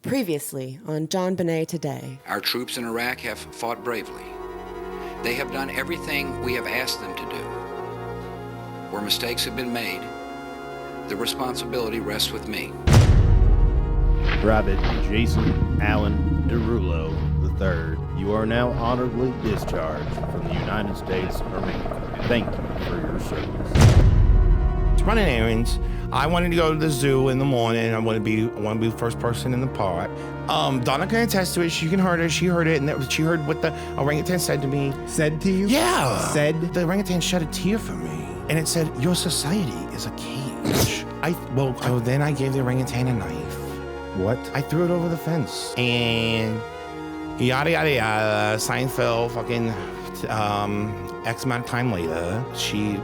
Previously on JonBenét Today. Our troops in Iraq have fought bravely. They have done everything we have asked them to do. Where mistakes have been made, the responsibility rests with me. Private Jason Allen Derulo III, you are now honorably discharged from the United States Army. Thank you for your service. Running errands. I wanted to go to the zoo in the morning. I want to be the first person in the park. Donna can attest to it. She can heard it. She heard it, and she heard what the orangutan said to me. Said to you? Yeah. Said? The orangutan shed a tear for me, and it said, "Your society is a cage." So then I gave the orangutan a knife. What? I threw it over the fence, and yada yada yada. Seinfeld, fucking. X amount of time later, she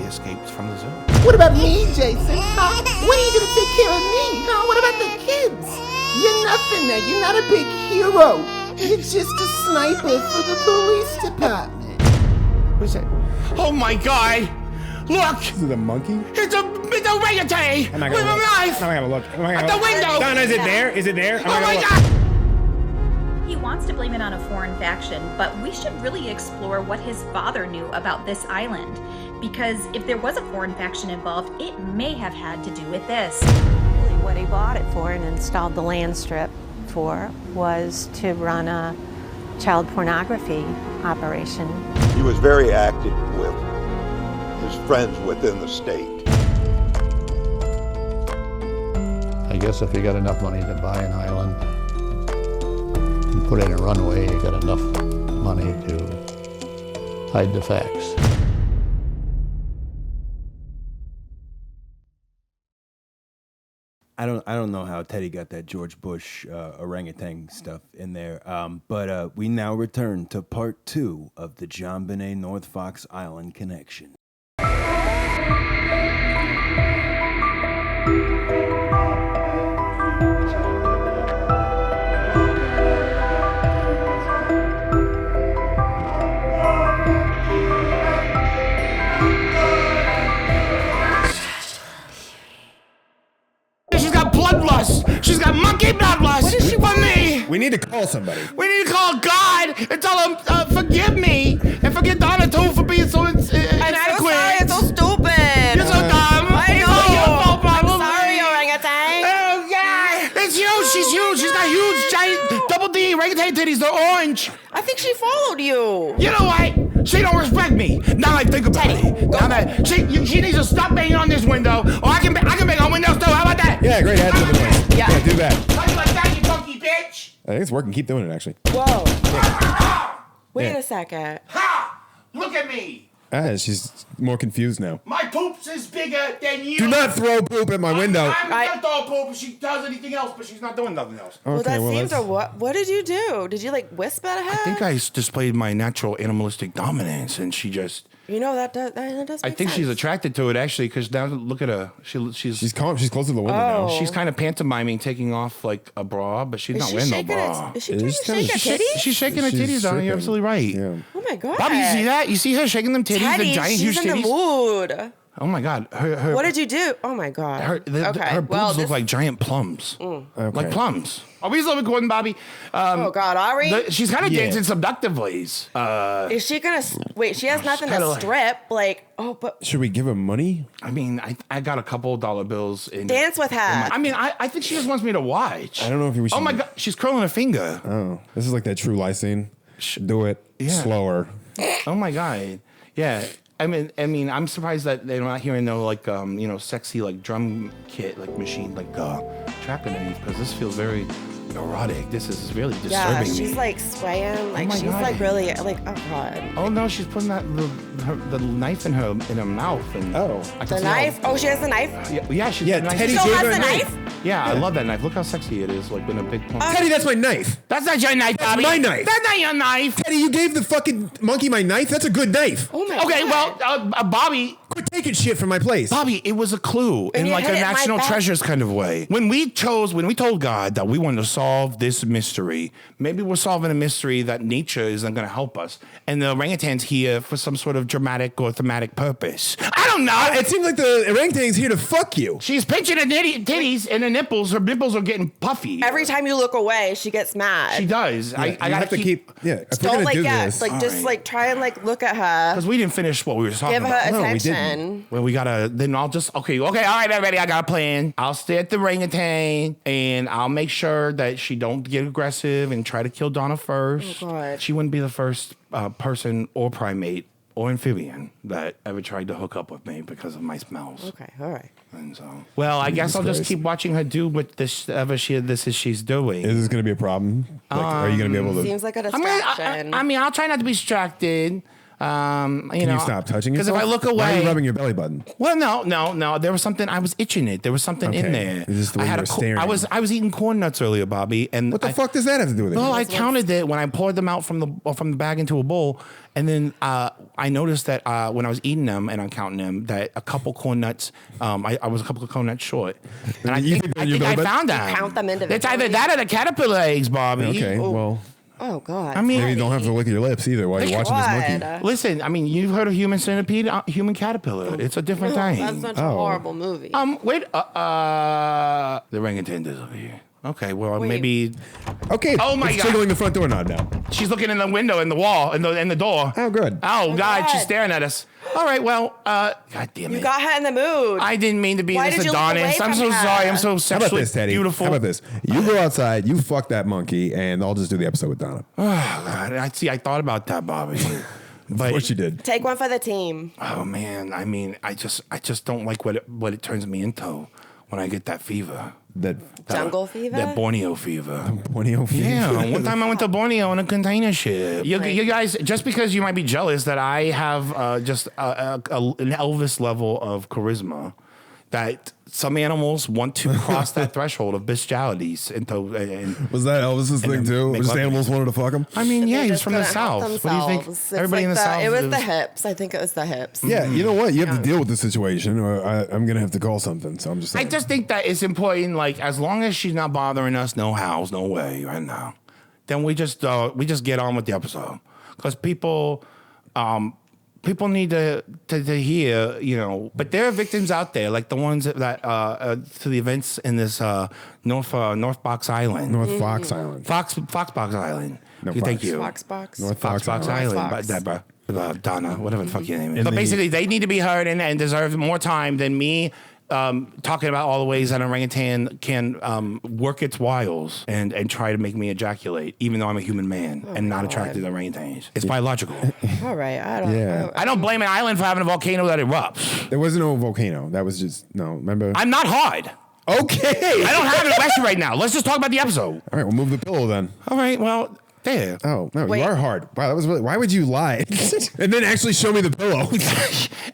escaped from the zoo. What about me, Jason? Huh? When are you gonna take care of me? Huh? What about the kids? You're nothing now. You're not a big hero. You're just a sniper for the police department. What's that? Oh my God! Look! Is it a monkey? It's a orangutan with a knife I'm not gonna look. at the window. Donna, is it there? Is it there? Oh my God! He wants to blame it on a foreign faction, but we should really explore what his father knew about this island. Because if there was a foreign faction involved, it may have had to do with this. Really what he bought it for and installed the land strip for was to run a child pornography operation. He was very active with his friends within the state. I guess if you got enough money to buy an island, put in a runway, you got enough money to hide the facts. I don't know how Teddy got that George Bush orangutan stuff in there, but we now return to part 2 of the JonBenet North Fox Island connection. She's got bloodlust. She's got monkey bloodlust. What is she for me? We need to call somebody. We need to call God and tell him, forgive me, and forget Donna too for being so inadequate. I'm so sorry, it's so stupid. You're so dumb. I know. It's all your fault, problem. I'm sorry, orangutan. Oh, God. It's huge. She's huge. She's got huge, giant, double D orangutan titties. They're orange. I think she followed you. You know what? She don't respect me. Now I think about it. Now that she needs to stop banging on this window, or I can bang on windows too. How about that? Yeah, great. Add to the way. Yeah. Do that. How you like that, you funky bitch? I think it's working. Keep doing it, actually. Whoa. Wait Yeah. a second. Ha! Look at me. She's more confused now. My poops is bigger than you. Do not throw poop at my window. I'm not throwing poop if she does anything else, but she's not doing nothing else. Well, that seems that's- or what did you do? Did you like wisp at her? I think I displayed my natural animalistic dominance, and she just. You know that does I make think she's sense. attracted to it actually, because now look at her. She's calm. She's close to the window now. Oh. She's kind of pantomiming taking off like a bra, but she's Is not she wearing no shaking bra. Is she trying to shake her titties? She's shaking her She's titties, Donna. You're shaking. absolutely right. Yeah. Oh my God. Bobby, you see that? You see her shaking them titties, Teddy, the giant, she's huge in titties? the mood. Oh my God. Her, What did you do? Oh my God. Her boobs look like giant plums. Okay. Like plums. Are we still recording, Bobby? Oh God, are we? She's kind of Yeah. dancing subductively. Is she gonna wait? She has nothing kinda to like- strip. Like, but Should we give her money? I mean, I got a couple $1 bills in. dance with her. I mean, I think she just wants me to watch. I don't know if we should. Oh my God, she's curling her finger. Oh, this is like that True Lies scene. Do it slower. Oh my God, yeah. I mean, I'm surprised that they're not hearing no like, sexy like drum kit like machine like trap underneath, because this feels very erotic. This is really disturbing Yeah, me. she's like swaying. Like my she's God. like really like oh God. Oh no, she's putting the knife in her mouth, and Oh. I can The see knife? how- Oh, she has the knife? Yeah, she's Yeah, the knife. Teddy She still gave has her the a knife? Yeah, I love that knife. Look how sexy it is, like in a big plump. Teddy, that's my knife. That's not your knife, Bobby. my knife. That's not your knife. Teddy, you gave the fucking monkey my knife? That's a good knife. Oh my Okay, God. well, Bobby, Quit taking shit from my place. Bobby, it was a clue in you like a hit it in my national back. treasures kind of way. When we told God that we wanted to solve this mystery, maybe we're solving a mystery that nature isn't going to help us, and the orangutan's here for some sort of dramatic or thematic purpose. I I don't know. It seems like the orangutan's here to fuck you. She's pinching her titties and her nipples. Her nipples are getting puffy. Every time you look away, she gets mad. She does. Yeah, I you gotta have to keep. Yeah, if we're Don't gonna like do get this, like just like try and like look at her. Because we didn't finish what we were talking Give her about. No, we attention. Well, we gotta. Then I'll just okay. All right, everybody. I got a plan. I'll stay at the orangutan and I'll make sure that she don't get aggressive and try to kill Donna first. Oh, God. She wouldn't be the first person or primate or amphibian that ever tried to hook up with me because of my smells. Okay, all right. And so, well, I guess I'll just Christ. keep watching her do what she's doing. is this going to be a problem? Like, are you going to be able to? Seems like a I distraction. mean, I'll try not to be distracted. Can you stop touching Because yourself? if I look Why are away, you rubbing your belly button? well, no. There was something. I was itching it. There was something in Okay. there. It's just the way I had you were staring. I was eating corn nuts earlier, Bobby, and What the fuck does that have to do with it? Well, I counted it when I poured them out from the bag into a bowl, and then I noticed that when I was eating them and I'm counting them, that a couple corn nuts, I was a couple of corn nuts short, and I You think think your belly I button? found You them. count them individually? It's either that or the caterpillar eggs, Bobby. Okay, well, Oh God. I mean, maybe you don't have to lick your lips either while you're watching this monkey. God. listen. I mean, you've heard of human centipede, human caterpillar. It's a different thing. That's such a Oh. horrible movie. Wait. The orangutan is over here. Okay, well, Wait. maybe Okay. Oh my it's God. Jiggling the front door knob now. she's looking in the window, in the wall, in the door. Oh, good. Oh, God, she's God. staring at us. All right, well, God damn it. You got her in the mood. I didn't mean to be Why this did you look away Adonis. I'm from so her? sorry. I'm so How about sexually this, Teddy? beautiful. How about this? You go outside, you fuck that monkey, and I'll just do the episode with Donna. Oh, God. I thought about that, Bobby. But Of course you did. Take one for the team. oh man, I mean, I just don't like what it turns me into when I get that fever. That Jungle fever? That Borneo fever. Borneo fever. Yeah, one time I went to Borneo on a container ship. You guys, just because you might be jealous that I have just an Elvis level of charisma, that some animals want to cross that threshold of bestialities. And Was that Elvis's thing too? make Just love- animals wanted to fuck him? I mean, yeah, They he's just from the couldn't help South. What do you think? themselves. It's Everybody in like the South. It was is- the hips. I think it was the hips. Yeah, you know what? You have to deal with the situation, or I'm gonna have to call something. So I'm just. I Saying. just think that it's important. Like, as long as she's not bothering us, no hows, no way, right now. Then we just get on with the episode, because people need to hear, you know. But there are victims out there, like the ones that to the events in this North Box Island, North Fox Island. Fox Box Island. No, Thank Fox. you. Fox box. North Fox Fox Island, Fox. Deborah, Donna, whatever the fuck your name is. And But the- basically, they need to be heard and deserve more time than me talking about all the ways that an orangutan can work its wiles and try to make me ejaculate, even though I'm a human man and not attracted to orangutans. It's biological. All right. I don't. Yeah. I don't blame an island for having a volcano that erupts. There wasn't no volcano. That was just no. Remember? I'm not hard. Okay. I don't have an question right now. Let's just talk about the episode. All right, we'll move the pillow then. All right, well, there. Oh no, Wait. you are hard. Wow, that was really. Why would you lie and then actually show me the pillow?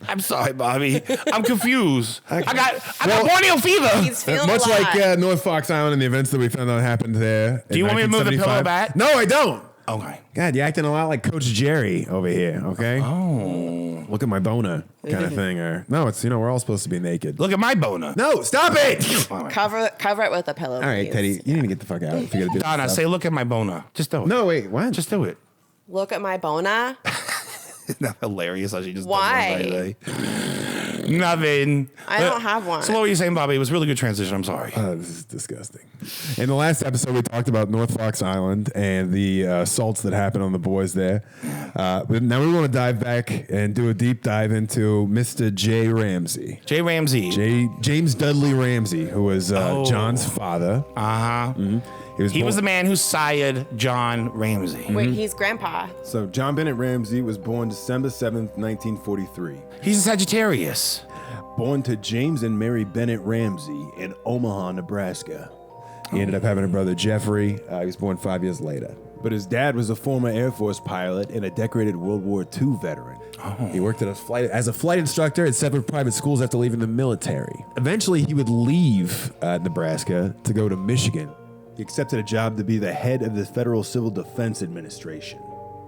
I'm sorry, Bobby. I'm confused. I got Well- Borneo fever. He's feeling Much alive. like North Fox Island and the events that we found out happened there. Do you want me to move the pillow 1975. back? No, I don't. Okay. God, you're acting a lot like Coach Jerry over here. Okay. Oh. Look at my boner kind of thing. Or no, it's we're all supposed to be naked. Look at my boner. No, stop it. All right. Cover it with a pillow. All right, please. Teddy, you need to get the fuck out. If you're gonna do Donna, this say, stuff. look at my boner. Just do it. No, wait, what? Just do it. Look at my bona. Isn't that hilarious how she just Why? does that right away? Nothing. I don't have one. So what were you saying, Bobby? It was a really good transition. I'm sorry. This is disgusting. In the last episode, we talked about North Fox Island and the assaults that happened on the boys there. But now we want to dive back and do a deep dive into Mr. J. Ramsey. Jay Ramsey. James Dudley Ramsey, who was John's father. Uh-huh. He was the man who sired John Ramsey. Wait, he's grandpa. So JonBenét Ramsey was born December 7th, 1943. He's a Sagittarius. Born to James and Mary Bennett Ramsey in Omaha, Nebraska. He ended up having a brother, Jeffrey. He was born 5 years later. But his dad was a former Air Force pilot and a decorated World War II veteran. He worked as a flight instructor at several private schools after leaving the military. Eventually, he would leave Nebraska to go to Michigan. He accepted a job to be the head of the Federal Civil Defense Administration.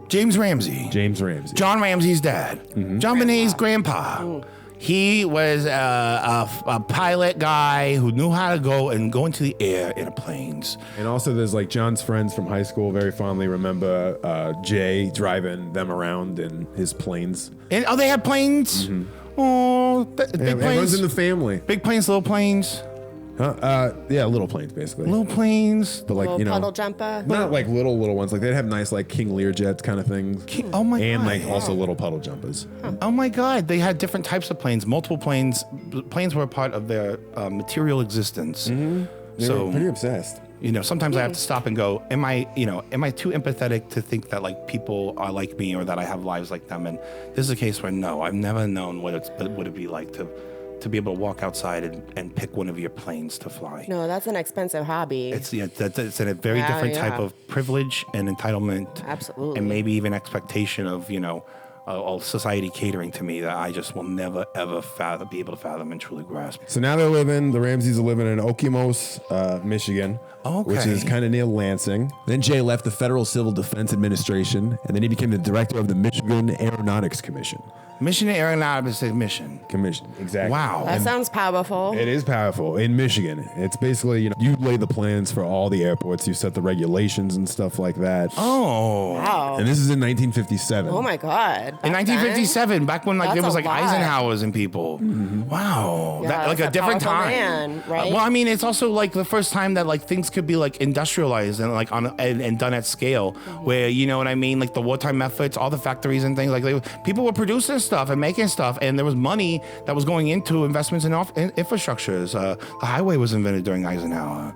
James Ramsey. James Ramsey. John Ramsey's dad. JonBenet's grandpa. He was a pilot guy who knew how to go into the air in planes. And also, there's like John's friends from high school very fondly remember Jay driving them around in his planes. And they had planes. Oh, big It runs planes. in the family. Big planes, little planes. Yeah, little planes basically. Little planes. But like, Little you know, puddle jumper. not like little ones. Like they'd have nice like King Lear jets kind of things. Oh my and God. like also little puddle jumpers. Oh my God! They had different types of planes, multiple planes. Planes were a part of their material existence. They So were pretty obsessed. you know, sometimes I have to stop and go, am I too empathetic to think that like people are like me or that I have lives like them? And this is a case where no, I've never known what it'd be like to be able to walk outside and pick one of your planes to fly. No, that's an expensive hobby. It's it's a very Yeah, different type yeah. of privilege and entitlement. Absolutely. And maybe even expectation of, society catering to me that I just will never, ever be able to fathom and truly grasp. So now the Ramseys are living in Okemos, Michigan, which is kind of near Lansing. Then Jay left the Federal Civil Defense Administration, and then he became the director of the Michigan Aeronautics Commission. Mission Aeronautics Commission. Exactly. Wow. That sounds powerful. It is powerful in Michigan. It's basically, you lay the plans for all the airports, you set the regulations and stuff like that. Oh. Wow. And this is in 1957. Oh my God. In 1957, back when That's there was a like lot. Eisenhower's and people. Wow. Yeah, That, like that's a different powerful time. man, right? Well, I mean, it's also like the first time that like things could be like industrialized and like and done at scale where, you know what I mean? Like the wartime efforts, all the factories and things like people were producing stuff and making stuff, and there was money that was going into investments in infrastructures. The highway was invented during Eisenhower.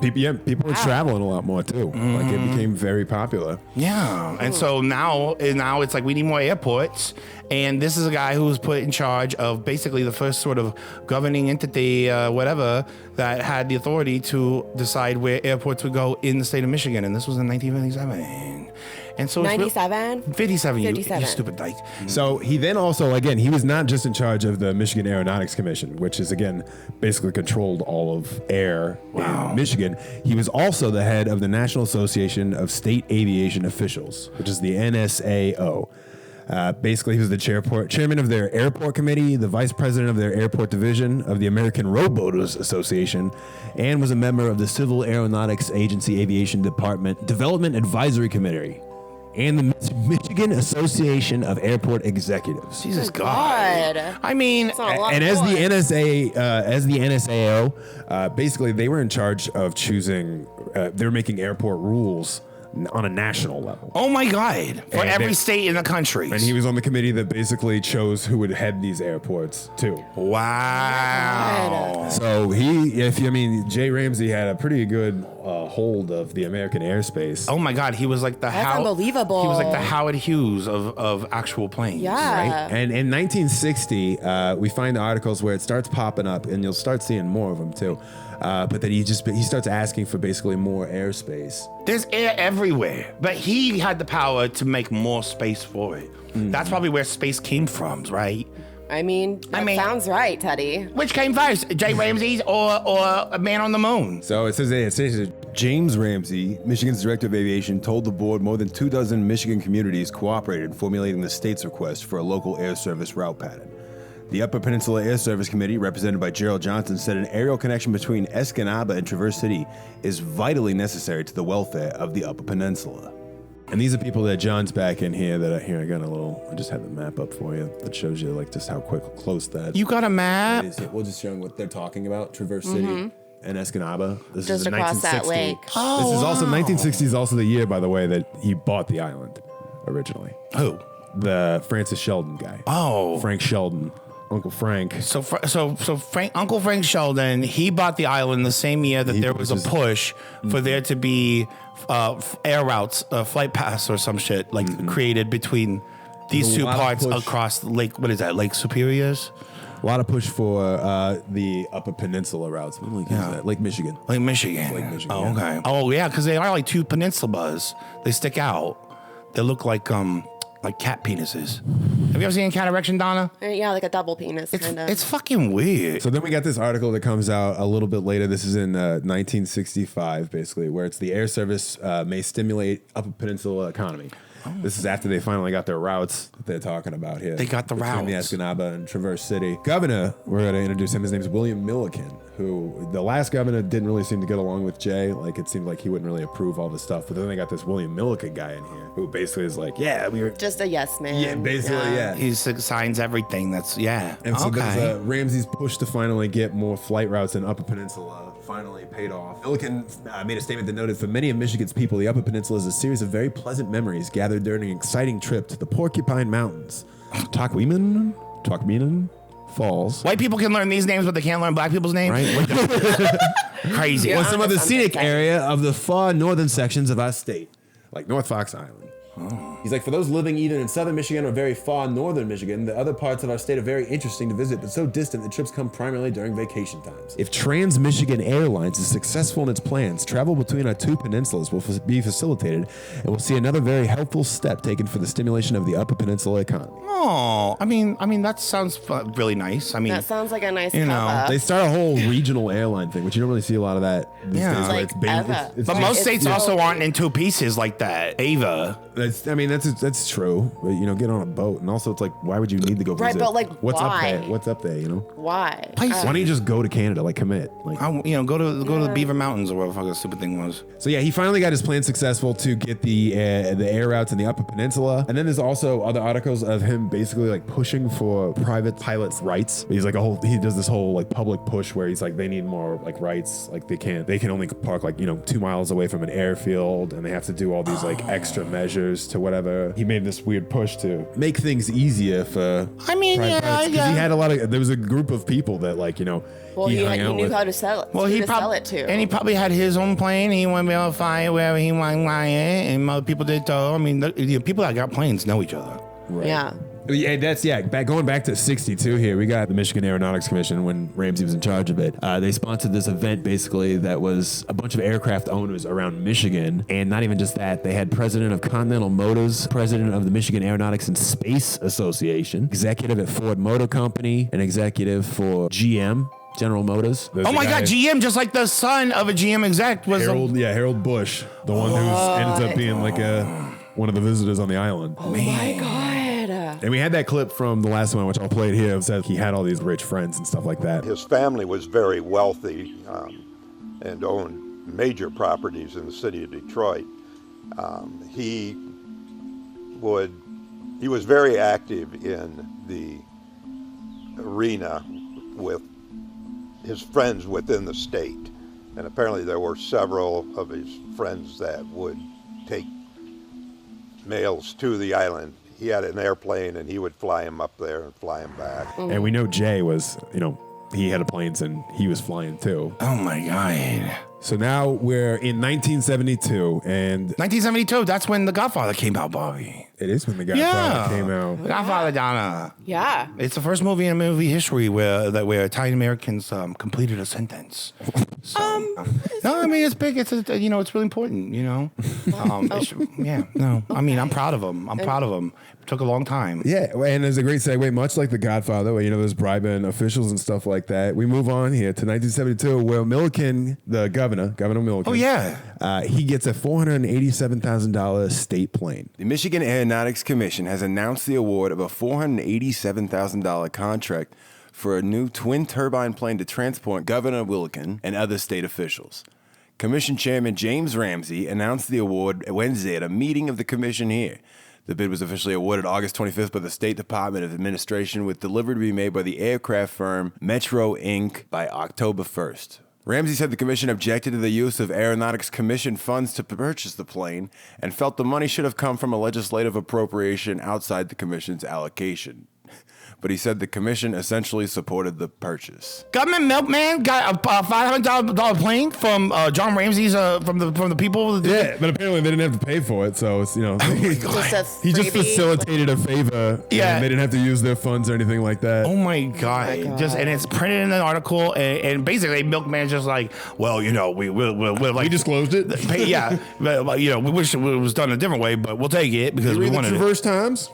People were traveling a lot more too. Like it became very popular. Yeah, and so now it's like we need more airports, and this is a guy who was put in charge of basically the first sort of governing entity, whatever, that had the authority to decide where airports would go in the state of Michigan, and this was in 1957. And so 97? 57, you 57. stupid dyke. So he then also, again, he was not just in charge of the Michigan Aeronautics Commission, which is, again, basically controlled all of air in Michigan. He was also the head of the National Association of State Aviation Officials, which is the NSAO. Basically, he was the chairman of their airport committee, the vice president of their airport division of the American Roadboaters Association, and was a member of the Civil Aeronautics Agency Aviation Department Development Advisory Committee and the Michigan Association of Airport Executives. Jesus God. I mean, And as the NSAO, basically they were in charge of choosing. They were making airport rules on a national level. Oh my God! For And every state in the country. And he was on the committee that basically chose who would head these airports too. Wow. So Jay Ramsey had a pretty good hold of the American airspace. Oh my God, he was like the unbelievable. He was like the Howard Hughes of actual planes. Yeah. Right? And in 1960, we find articles where it starts popping up, and you'll start seeing more of them too. But then he starts asking for basically more airspace. There's air everywhere, but he had the power to make more space for it. That's probably where space came from, right? I mean, sounds right, Teddy. Which came first, Jay Ramsey's or a man on the moon? So it says James Ramsey, Michigan's director of aviation, told the board more than 24 Michigan communities cooperated in formulating the state's request for a local air service route pattern. The Upper Peninsula Air Service Committee, represented by Gerald Johnson, said an aerial connection between Escanaba and Traverse City is vitally necessary to the welfare of the Upper Peninsula. And these are people that John's back in here that I got I just had the map up for you that shows you like just how close that You got a map? is. We'll just show you what they're talking about. Traverse City and Escanaba. This Just is in across that 1960. lake. This is also 1960 is also the year, by the way, that he bought the island originally. Who? The Francis Sheldon guy. Oh. Frank Sheldon. Uncle Frank. So Uncle Frank Sheldon, he bought the island the same year that there was a push for there to be air routes, flight paths or some shit created between these two parts across the lake. What is that? Lake Superior's? A lot of push for the Upper Peninsula routes. What lake is that? Lake Michigan. Lake Michigan. Oh, okay. Oh, yeah, because they are like two peninsulas. They stick out. They look like cat penises. Have you ever seen cat erection, Donna? Yeah, like a double penis, kind of. It's fucking weird. So then we got this article that comes out a little bit later. This is in 1965, basically, where it's the air service may stimulate Upper Peninsula economy. This is after they finally got their routes that they're talking about here. They got the between the routes. Escanaba and Traverse City. Governor, we're going to introduce him. His name's William Milliken, who the last governor didn't really seem to get along with Jay. Like, it seemed like he wouldn't really approve all this stuff. But then they got this William Milliken guy in here who basically is like, yeah, we were... Just a yes man. Yeah, basically, yeah. He signs everything. That's, yeah. And so there's Ramsey's push to finally get more flight routes in Upper Peninsula finally paid off. Milliken made a statement that noted, for many of Michigan's people, the Upper Peninsula is a series of very pleasant memories gathered during an exciting trip to the Porcupine Mountains, Talkmenan Falls. White people can learn these names, but they can't learn black people's names. Right? Crazy. Or some of the scenic area of the far northern sections of our state, like North Fox Island. Oh. He's like, for those living either in southern Michigan or very far northern Michigan, the other parts of our state are very interesting to visit, but so distant that trips come primarily during vacation times. If Trans-Michigan Airlines is successful in its plans, travel between our two peninsulas will be facilitated, and we'll see another very helpful step taken for the stimulation of the Upper Peninsula economy. Oh, I mean, that sounds really nice. I mean, that sounds like a nice They start a whole regional airline thing, which you don't really see a lot of that these days. Like Where it's Ava. But most states also aren't in two pieces like that. Ava. That's true. But, get on a boat, and also it's like, why would you need to go visit? Right, but like, what's why? up there? What's up there? Why? Why don't you just go to Canada? Like, commit. Like, go to the Beaver Mountains or whatever the fuck the stupid thing was. So yeah, he finally got his plan successful to get the air routes in the Upper Peninsula, and then there's also other articles of him basically like pushing for private pilots' rights. He's like he does this whole like public push where he's like, they need more like rights. Like they can only park like 2 miles away from an airfield, and they have to do all these like extra measures to whatever. He made this weird push to make things easier for. I mean, he had a lot of. There was a group of people that like Well, he knew how to sell it. Well, he sell it to. And he probably had his own plane. He wouldn't be able to fly wherever he wanted to fly it. And other people did too. I mean, people that got planes know each other. Right. Yeah. Yeah, going back to 62 here, we got the Michigan Aeronautics Commission when Ramsey was in charge of it. They sponsored this event basically that was a bunch of aircraft owners around Michigan. And not even just that, they had president of Continental Motors, president of the Michigan Aeronautics and Space Association, executive at Ford Motor Company, an executive for GM. General Motors. Oh my God, GM, just like the son of a GM exec was Harold Busch, the one who ends up being like one of the visitors on the island. Oh my God. And we had that clip from the last one, which I'll play it here. It says he had all these rich friends and stuff like that. His family was very wealthy and owned major properties in the city of Detroit. He was very active in the arena with his friends within the state. And apparently there were several of his friends that would take mails to the island. He had an airplane and he would fly him up there and fly him back. Mm. And we know Jay was, he had planes and he was flying too. Oh my God. So now we're in 1972 and... 1972, that's when The Godfather came out, Bobby. It is when The Godfather came out. The Godfather, Donna. Yeah. It's the first movie in movie history where Italian Americans completed a sentence. So, no, I mean it's big. It's it's really important. I'm proud of him. I'm proud of him. It took a long time. Yeah, and there's a great segue, much like The Godfather, where there's bribing officials and stuff like that. We move on here to 1972, where Milliken, the Governor Milliken. Oh yeah. He gets a $487,000 state plane. The Michigan Aeronautics Commission has announced the award of a $487,000 contract for a new twin-turbine plane to transport Governor Milliken and other state officials. Commission Chairman James Ramsey announced the award Wednesday at a meeting of the commission here. The bid was officially awarded August 25th by the State Department of Administration, with delivery to be made by the aircraft firm Metro Inc. by October 1st. Ramsey said the commission objected to the use of Aeronautics Commission funds to purchase the plane and felt the money should have come from a legislative appropriation outside the commission's allocation. But he said the commission essentially supported the purchase. Government Milkman got a $500 plane from John Ramsey's from the people. Yeah, but apparently they didn't have to pay for it, so it's he just facilitated a favor. Yeah, and they didn't have to use their funds or anything like that. Oh my God! And it's printed in an article, and basically Milkman's just like, well, we're like, we disclosed it. Yeah, but, we wish it was done a different way, but we'll take it because we wanted the Traverse Times.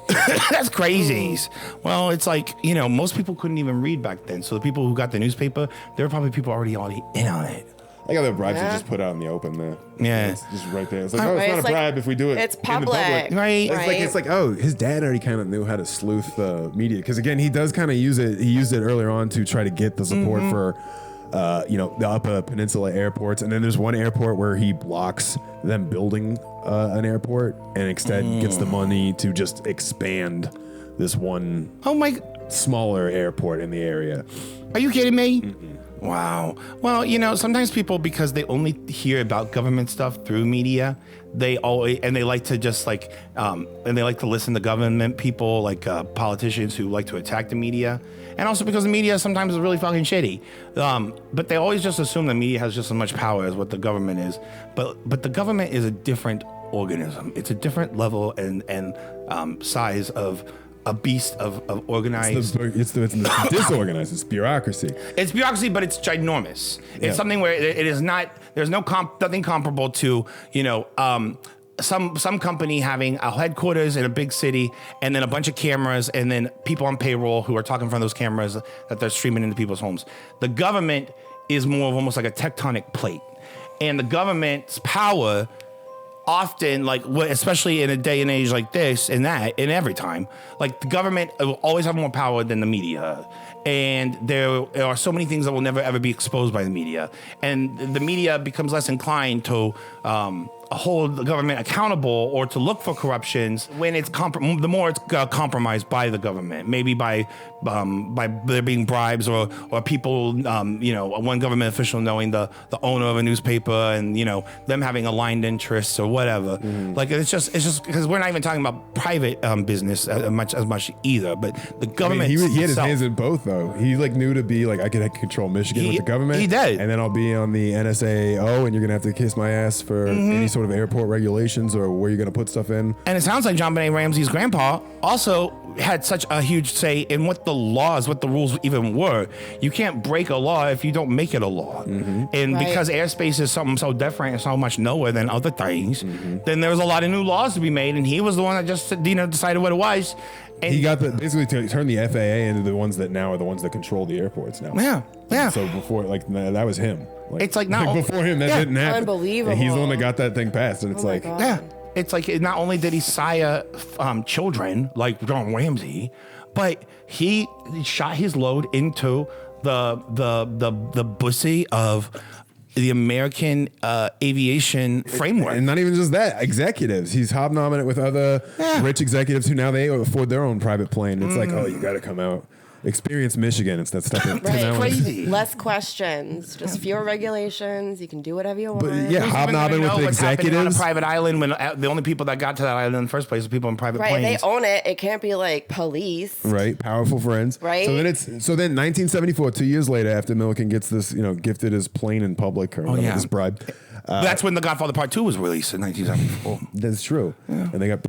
That's crazy. Well, it's like, most people couldn't even read back then. So the people who got the newspaper, there were probably people already in on it. I got the bribes are just put out in the open there. Yeah. It's just right there. It's like, Right, it's not it's a like- bribe if we do it it's in public. the public. Right. It's like, oh, his dad already kind of knew how to sleuth the media. Because again, he does kind of use it. He used it earlier on to try to get the support for, the Upper Peninsula airports. And then there's one airport where he blocks them building an airport and instead gets the money to just expand this one smaller airport in the area. Are you kidding me? Wow. Well, sometimes people, because they only hear about government stuff through media, they like to just and they like to listen to government people, like politicians who like to attack the media. And also because the media sometimes is really fucking shitty. But they always just assume the media has just as much power as what the government is. But the government is a different organism. It's a different level and size of a beast of organized. It's disorganized. It's bureaucracy. It's bureaucracy, but it's ginormous. It's something where it is not. There's nothing comparable to some company having a headquarters in a big city and then a bunch of cameras and then people on payroll who are talking from those cameras that they're streaming into people's homes. The government is more of almost like a tectonic plate, and the government's power. Often, especially in a day and age like this and that, and every time, the government will always have more power than the media. And there are so many things that will never, ever be exposed by the media. And the media becomes less inclined to hold the government accountable or to look for corruptions when it's the more it's compromised by the government, maybe by there being bribes or people, one government official knowing the owner of a newspaper and them having aligned interests or whatever. It's just because we're not even talking about private business as much either. But the government, he had his hands in both though. He knew to be I could control Michigan with the government. He did, and then I'll be on the NASAO, and you're gonna have to kiss my ass for any sort of airport regulations or where you're going to put stuff in. And it sounds like JonBenét Ramsey's grandpa also had such a huge say in what the rules even were. You can't break a law if you don't make it a law. And because airspace is something so different and so much lower than other things, then there's a lot of new laws to be made. And he was the one that just decided what it was. And he got basically to turn the FAA into the ones that now are the ones that control the airports now. Yeah. So before, that was him. It's now before him, that didn't happen. Unbelievable. And he's the one that got that thing passed, and it's It's not only did he sire children like John Ramsey, but he shot his load into the bussy of the American aviation framework. And not even just that, executives. He's hobnobbing it with other rich executives who now they afford their own private plane. It's you got to come out. Experience Michigan instead stuff. Crazy. Less questions, just fewer regulations. You can do whatever you want. But hobnobbing with the executives on a private island when the only people that got to that island in the first place are people in private planes. They own it. It can't be like police. Right, powerful friends. Right. So then 1974, 2 years later, after Milliken gets this, gifted his plane in public or this bribe. That's when The Godfather Part 2 was released in 1974. That's true. Yeah. And they got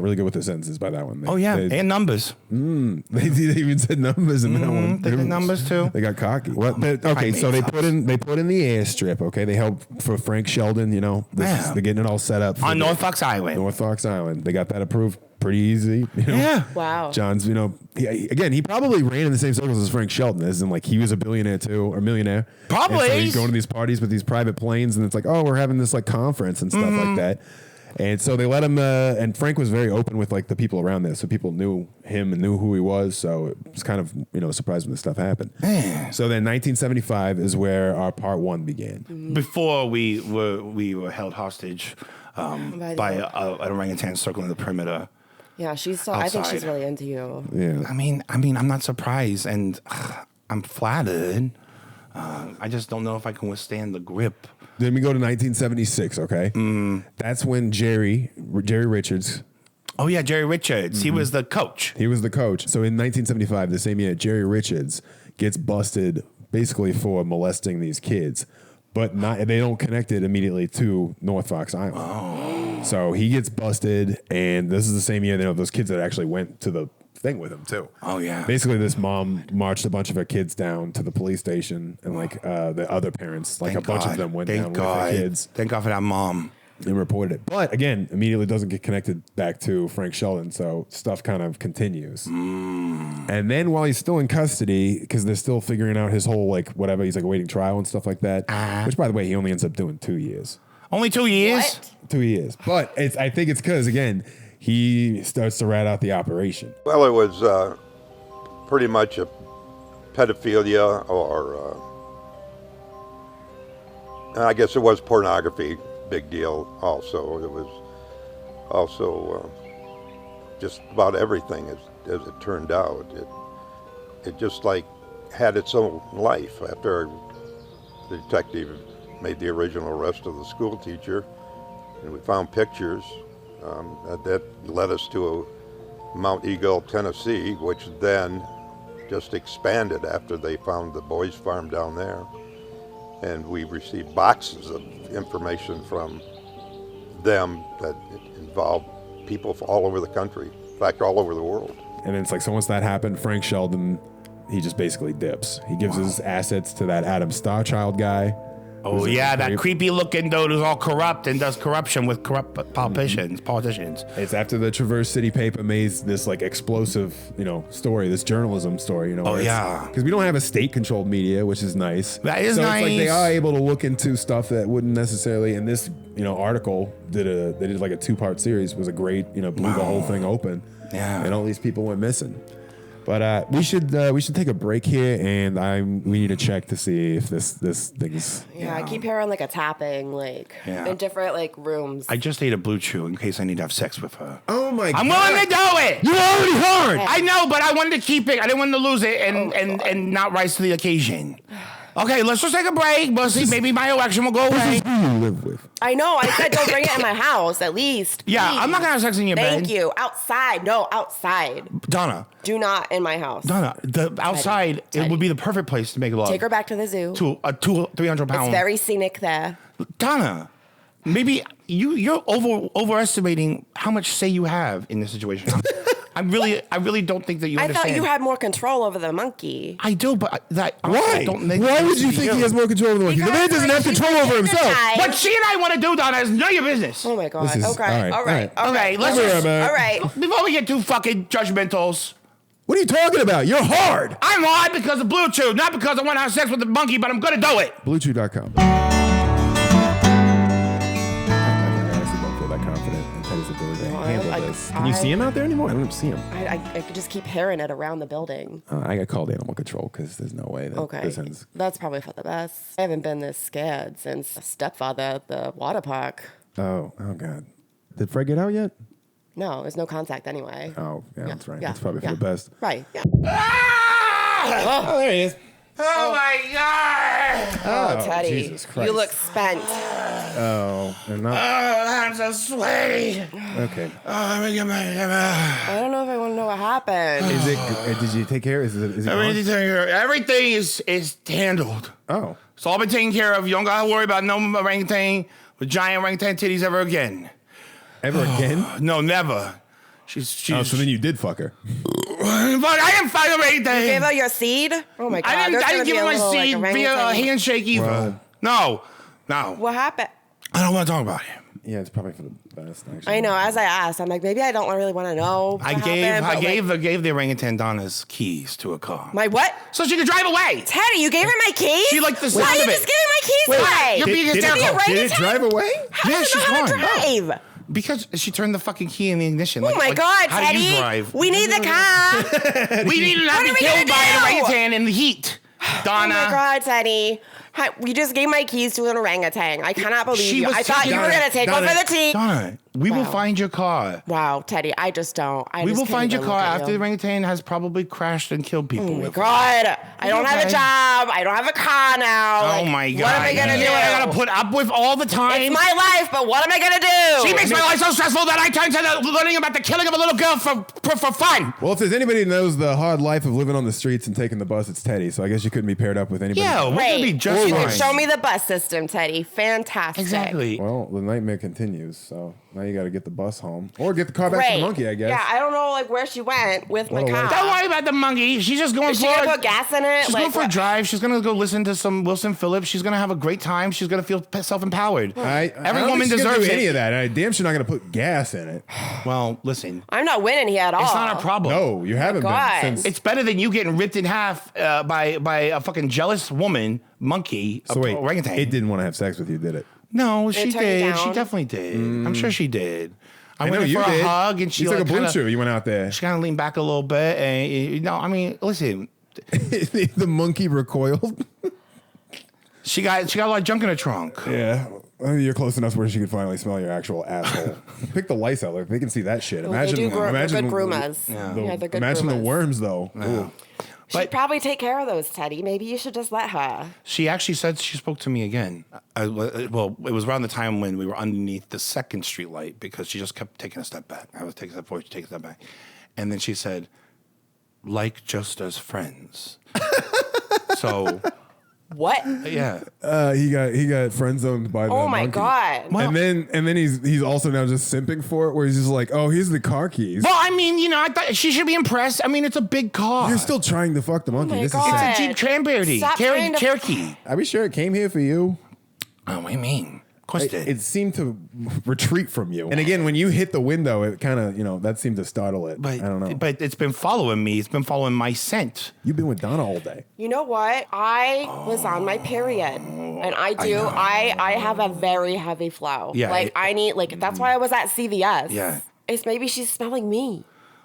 really good with the sentences by that one. And numbers. They even said numbers in that one. They did numbers too. They got cocky. So they put in the airstrip. Okay, they helped for Frank Sheldon. They're getting it all set up on North Fox Island. North Fox Island. They got that approved pretty easy. Yeah. Wow. John's. He probably ran in the same circles as Frank Sheldon, as in he was a billionaire too, or millionaire. Probably. And so he's going to these parties with these private planes, and it's we're having this conference and stuff like that. And so they let him, and Frank was very open with the people around there, so people knew him and knew who he was. So it was kind of a surprise when this stuff happened. So then 1975 is where our part one began. Before we were held hostage by an orangutan circling the perimeter. Yeah, I think she's really into you. Yeah. I mean, I'm not surprised, and I'm flattered. I just don't know if I can withstand the grip. Then we go to 1976, okay? That's when Jerry Richards. Oh, yeah, Jerry Richards. He was the coach. So in 1975, the same year, Jerry Richards gets busted basically for molesting these kids. But they don't connect it immediately to North Fox Island. Oh. So he gets busted, and this is the same year, those kids that actually went to the thing with him too. Oh yeah. Basically, this mom marched a bunch of her kids down to the police station, and the other parents, bunch of them went down with their kids. Thank God for that mom. and reported it. But again, immediately doesn't get connected back to Frank Sheldon, so stuff kind of continues. And then while he's still in custody, because they're still figuring out his whole like whatever, he's like awaiting trial and stuff like that. Which, by the way, he only ends up doing 2 years. Only 2 years? What? 2 years. But I think it's because again, he starts to rat out the operation. Well, it was pretty much a pedophilia, or I guess it was pornography. Big deal. Also, it was also just about everything as it turned out. It just like had its own life after the detective made the original arrest of the school teacher, and we found pictures that led us to Mount Eagle, Tennessee, which then just expanded after they found the boys' farm down there. And we received boxes of information from them that involved people all over the country, in fact, all over the world. And it's like, so once that happened, Frank Sheldon, he just basically dips. He gives his assets to that Adam Starchild guy. Oh, yeah, that creepy looking dude who's all corrupt and does corruption with corrupt politicians. It's after the Traverse City paper made this like explosive, story, this journalism story, Oh, yeah. Because we don't have a state-controlled media, which is nice. That is so nice. It's like they are able to look into stuff that wouldn't necessarily, in this, article, they did like a 2-part series, was a great, blew the whole thing open. Yeah. And all these people went missing. But we should take a break here, and we need to check to see if this thing's. Yeah, I keep hearing like a tapping, in different like rooms. I just ate a blue chew in case I need to have sex with her. Oh my God! I'm willing to do it. You already hard. I know, but I wanted to keep it. I didn't want to lose it and not rise to the occasion. Okay, let's just take a break. But see, maybe my erection will go away. Who you live with? I know. I said don't bring it in my house, at least. Yeah, Please. I'm not gonna have sex in your bed. Thank you. Outside. No, outside. Donna. Do not in my house. Donna, the outside, it would be the perfect place to make love. Take her back to the zoo. To a 300-pound. It's very scenic there. Donna, maybe you're overestimating how much say you have in this situation. I really don't think that you understand. I thought you had more control over the monkey. I do, but that Why? Why would you think he has more control over the monkey? The man doesn't have control over himself. What she and I want to do, Donna, is none of your business. Oh my God. This is- Okay. all right. Okay, let's just, All right. before we get too fucking judgmentals. What are you talking about? You're hard. I'm hard because of Blue Chew, not because I want to have sex with the monkey, but I'm gonna do it. BlueChew.com. I honestly don't feel that confident in Teddy's ability to handle this. Can you see him out there anymore? I don't see him. I could just keep hearing it around the building. I got called animal control because there's no way that this ends. That's probably for the best. I haven't been this scared since stepfather at the water park. Oh God. Did Fred get out yet? No, there's no contact anyway. Oh, yeah, that's right. Yeah, That's probably yeah. for the best. Right. Yeah. Oh, there he is. Oh my God! Oh, Teddy. Jesus Christ. You look spent. Oh, and not. I'm so sweaty. Okay. Let me get my. I don't know if I want to know what happened. Is it? Did you take care? Is it? Everything is handled. Oh. It's all been taken care of. You don't gotta worry about no orangutan with giant orangutan titties ever again. Ever again? No, never. She's. Oh, so then you did fuck her. But I didn't fight her anything. You gave her your seed? Oh my God. I didn't give her my seed via a handshake either. Well, No. What happened? I don't want to talk about it. Yeah, it's probably for the best. Actually. I know. As I asked, I'm like, maybe I don't really want to know. I gave the orangutan Donna's keys to a car. My what? So she could drive away. Teddy, you gave her my keys? She liked the Why sound are of you it. just giving my keys away? You're being hysterical. Did it drive away? How Yeah, does it she's know how to fine. drive? Because she turned the fucking key in the ignition. Oh my God, how Teddy. do you drive? We need the car. We need to not be killed by an orangutan in the heat. Donna. Oh my God, Teddy. You just gave my keys to an orangutan. I cannot believe She you. was I thought you were going to take Donna, over the team. Donna, we will Wow. find your car. Wow, Teddy, I just don't. We will find your car after the orangutan has probably crashed and killed people. Oh my with God. I don't have a Okay. job. I don't have a car now. Oh my God. What am I going to do? You know what I gotta put up with all the time? It's my life, but what am I going to do? She makes my life so stressful that I turn to learning about the killing of a little girl for fun. Well, if there's anybody who knows the hard life of living on the streets and taking the bus, it's Teddy. So I guess you couldn't be paired up with anybody. Yeah, we're gonna be just You can fine. show me the bus system, Teddy. Fantastic. Exactly. Well, the nightmare continues, so now you got to get the bus home or get the car back to Great. the monkey, I guess. Yeah, I don't know like where she went with my What a car. waste. Don't worry about the monkey. She's just going Is she for gonna put gas in it? She's Like, going for a what? drive. She's gonna go listen to some Wilson Phillips. She's gonna have a great time. She's gonna feel self-empowered. I Every don't woman think she's gonna deserves do it. any of that. I damn sure not going to put gas in it. Well, listen, I'm not winning here at all. it's not a problem. No, you haven't God. been since. It's better than you getting ripped in half by a fucking jealous woman, monkey, So wait, orangutan. it didn't want to have sex with you, did it? No, she turned you did. She down? definitely did. I'm sure she did. I know went in you for did. a hug, and she You took like, a blue kinda, chew. You went out there. She kind of leaned back a little bit, and you know, I mean, listen, The monkey recoiled. she got a lot of junk in her trunk. Yeah. Well, you're close enough where she could finally smell your actual asshole. Pick the lice out. Like, they can see that shit. Well, Imagine, they do imagine good groomers. the- Yeah, they're good imagine the groomers. worms, though. Ooh. She'd probably take care of those, Teddy. Maybe you should just let her. She actually said she spoke to me again. Well, it was around the time when we were underneath the second street light because she just kept taking a step back. I was taking a step forward, she taking a step back. And then she said, like just as friends. So, What? yeah. He got friend zoned by the Oh my monkey. God. And then he's also now just simping for it, where he's just like, oh, here's the car keys. Well, I mean, you know, I thought she should be impressed. I mean, it's a big car. You're still trying to fuck the monkey. my This God. is sad. It's a Jeep Cranberry. Stop trying to- Cherokee. Are we sure it came here for you? Oh, what do you mean? Of course it did. It seemed to retreat from you. And again, when you hit the window, it kind of, that seemed to startle it. But, I don't know. But it's been following me. It's been following my scent. You've been with Donna all day. You know what? I was on my period, and I have a very heavy flow. Yeah, Like I need that's why I was at CVS. Yeah. It's maybe she's smelling me.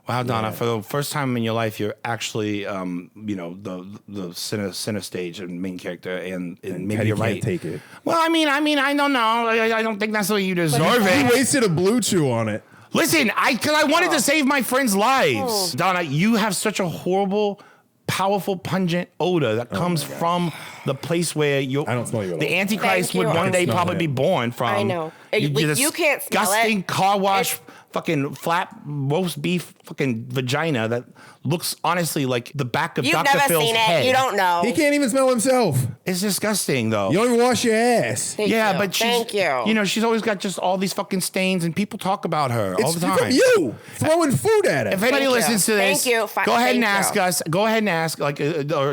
Wow, Donna, for the first time in your life, you're actually, the center stage and main character, and maybe Teddy you're right. can't take it. Well, I mean, I don't know. I don't think that's what you deserve. He It. wasted a blue chew on it. Listen, because I wanted to save my friends' lives. Donna, you have such a horrible, powerful, pungent odor that comes from the place where you. I don't smell you at The all. Antichrist Thank would you. one day smell probably him. be born from. I know. You You can't smell it. disgusting car wash. Fucking flat roast beef fucking vagina that looks honestly like the back of You've Dr. never Phil's seen head. it. You don't know. He can't even smell himself. It's disgusting though. You don't even wash your ass. Thank yeah, you. but she's, Thank you. You know, she's always got just all these fucking stains, and people talk about her all It's the time. from you throwing food at him. If anybody Thank you. listens to this, Thank you. go ahead and Thank ask you. us. Go ahead and ask, or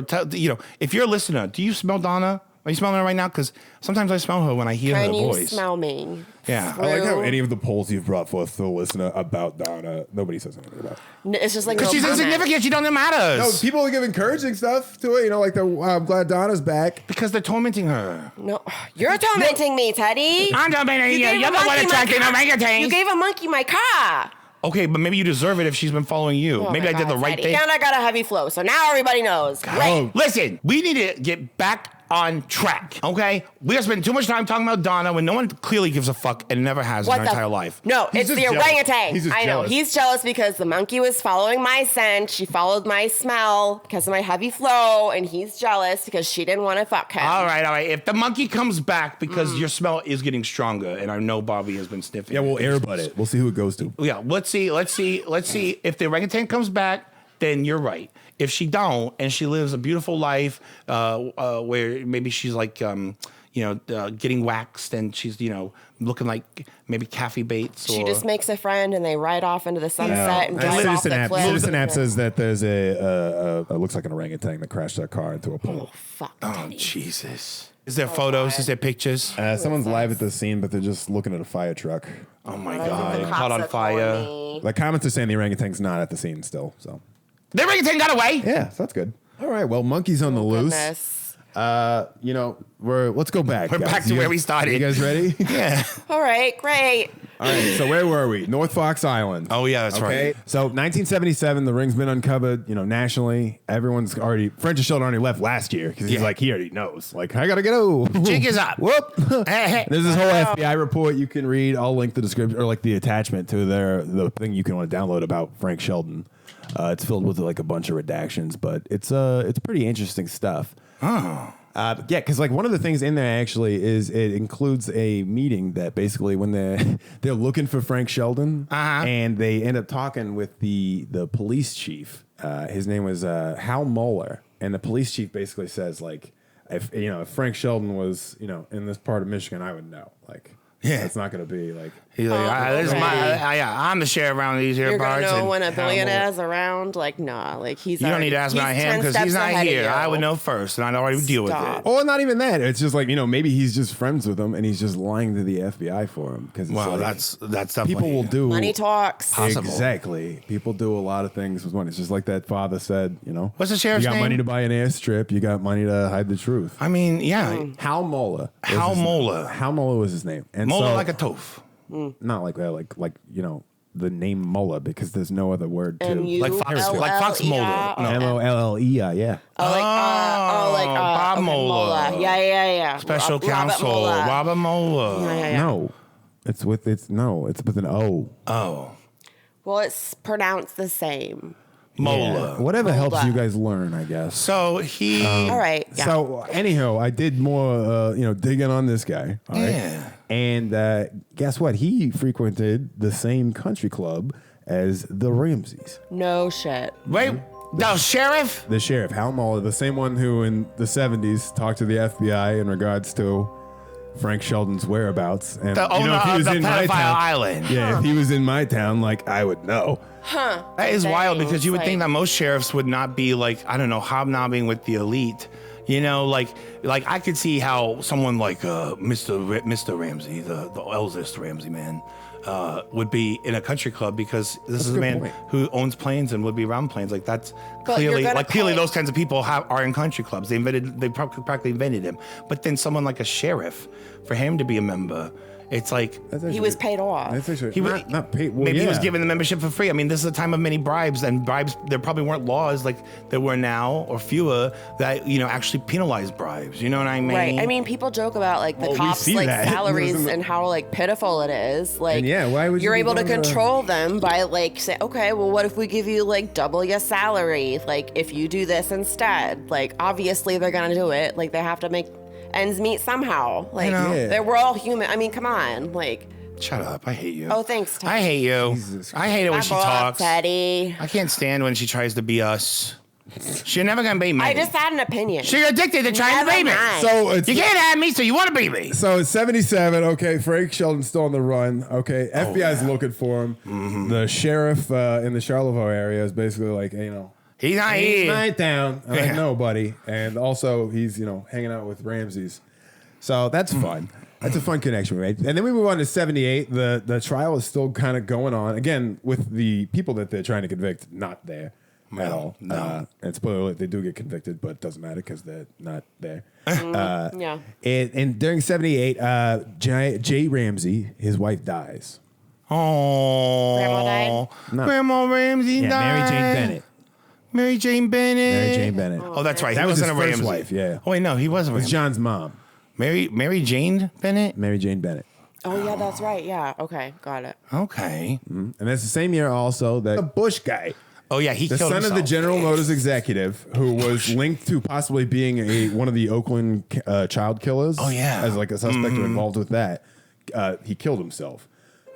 tell, if you're a listener, do you smell Donna? Are you smelling her right now? Because sometimes I smell her when I hear Can her you voice. smell me? Yeah. I like how Through- any of the polls you've brought forth to the listener about Donna, nobody says anything about. It's just like Because no she's comment. insignificant. She doesn't matter. No, people give encouraging stuff to it. Like I'm glad Donna's back. Because they're tormenting her. No, you're tormenting me, Teddy. I'm tormenting you. gave You're a the one monkey my attracting car. orangutans. You gave a monkey my car. Okay, but maybe you deserve it if she's been following you. Oh maybe my I did God, the right Teddy. thing. And I got a heavy flow, so now everybody knows. Great. Listen, we need to get back on track, okay? We are spending too much time talking about Donna when no one clearly gives a fuck and never has in What her the- entire life. No, He's it's just the jealous. orangutan. He's just I know. jealous. He's jealous because the monkey was following my scent. She followed my smell because of my heavy flow, and he's jealous because she didn't want to fuck him. All right. If the monkey comes back because your smell is getting stronger, and I know Bobby has been sniffing. Yeah, we'll airbud it. We'll see who it goes to. Yeah, let's see. If the orangutan comes back, then you're right. If she don't, and she lives a beautiful life, where maybe she's like, getting waxed, and she's, looking like maybe Kathy Bates. She or, just makes a friend, and they ride off into the sunset and drive off the cliff. Citizen app says that there's a looks like an orangutan that crashed their car into a pole. Fuck. Oh, Teddy. Jesus. Is there photos? Is there pictures? Someone's live at the scene, but they're just looking at a fire truck. Oh my I think God! the It cops caught on are fire. calling me. The comments are saying the orangutan's not at the scene still. So The orangutan got away. yeah, so that's good. All right, well, monkey's on the loose. Goodness. Let's go back. We're guys. back to You where guys- we started. You guys ready? Yeah. All right, great. All right, so where were we? North Fox Island. Oh, yeah, that's right. So 1977, the ring's been uncovered, nationally. Everyone's already, French and Sheldon already left last year because he's Yeah. like, he already knows. Like, I gotta go. Jig is up. Whoop. Hey. There's this whole FBI report you can read. I'll link the description or like the attachment to the thing you can want to download about Frank Sheldon. It's filled with like a bunch of redactions, but it's pretty interesting stuff. Oh. Yeah, because like one of the things in there actually is it includes a meeting that basically when they're looking for Frank Sheldon, and they end up talking with the police chief. His name was Hal Moeller, and the police chief basically says like, if Frank Sheldon was, in this part of Michigan, I would know. Like, it's not going to be like. He's like, this is I'm the sheriff around these here You're parts. gonna know when a billionaire's around. Like, nah, like he's. You don't need to ask about him because he's not here. I would know first, and I'd already deal with it. Or not even that. It's just like maybe he's just friends with him, and he's just lying to the FBI for him. Because that's definitely people will do money talks. Possible. Exactly. People do a lot of things with money. It's just like that father said. What's the sheriff's name? You got name? money to buy an airstrip. You got money to hide the truth. I mean, yeah. Hal Mola. Hal Mola. Hal Mola was his name. And Mola like a tofu. Not like that, like the name Mola, because there's no other word to like Fox Mola. Mollei, yeah. Bob Mola. Yeah. Special counsel Robert Mola. Yeah. No, it's with an O. Oh. Well, it's pronounced the same. Mola. Yeah. Whatever helps you guys learn, I guess. So he. All right. Yeah. So anyhow, I did more, digging on this guy. All right? Yeah. And guess what? He frequented the same country club as the Ramseys. No shit. Wait, the sheriff? The sheriff, Hal Mola, the same one who in the 70s talked to the FBI in regards to Frank Sheldon's whereabouts. And The owner of the pedophile island. Yeah, if he was in my town, like, I would know. Huh. That is wild because you would think like- that most sheriffs would not be like, I don't know, hobnobbing with the elite. Like I could see how someone like Mr. Ramsey, the eldest Ramsey man, would be in a country club because this is a man who owns planes and would be around planes. Like that's clearly those kinds of people are in country clubs. They practically invented him. But then someone like a sheriff, for him to be a member, it's like he was paid off. That's actually he was not paid. Well, maybe he was given the membership for free. I mean, this is a time of many bribes, and bribes. There probably weren't laws like there were now, or fewer that actually penalize bribes. You know what I mean? Right. I mean, people joke about like the cops' like salaries and how like pitiful it is. Like, why would you're you able to control them by like say, okay, well, what if we give you like double your salary? Like, if you do this instead, like obviously they're gonna do it. Like they have to make ends meet somehow. Like we're all human. I mean, come on. Like, shut up. I hate you. Oh, thanks, Teddy. I hate you. I hate it when she talks. Teddy. I can't stand when she tries to be us. She's never gonna be me. I just had an opinion. She's addicted to trying to be me. So you can't have me, so you want to be me. So it's 77. Okay, Frank Sheldon's still on the run. Okay, FBI's looking for him. Mm-hmm. The sheriff in the Charlevoix area is basically like, he's not here. He's my town. I'm like, no, buddy. And also, he's, hanging out with Ramses. So that's fun. That's a fun connection we made. And then we move on to 78. The trial is still kind of going on. Again, with the people that they're trying to convict not there at all. No. And spoiler alert, they do get convicted, but it doesn't matter because they're not there. Yeah. And during 78, Jay Ramsey, his wife dies. Oh. Grandma died? No. Grandma Ramsey died. Mary Jane Bennett. Mary Jane Bennett. Oh, Oh, that's right. that He was his wasn't a first Ramsey. wife, yeah. Oh, wait, no, he wasn't. It was John's mom. Mary Jane Bennett? Mary Jane Bennett. Oh, yeah, that's right. Yeah. Okay. Got it. Okay. And that's the same year also that the Busch guy. Oh, yeah, he the killed son himself. of the General Motors executive who was linked to possibly being one of the Oakland child killers. Oh, yeah. As like a suspect involved with that. He killed himself.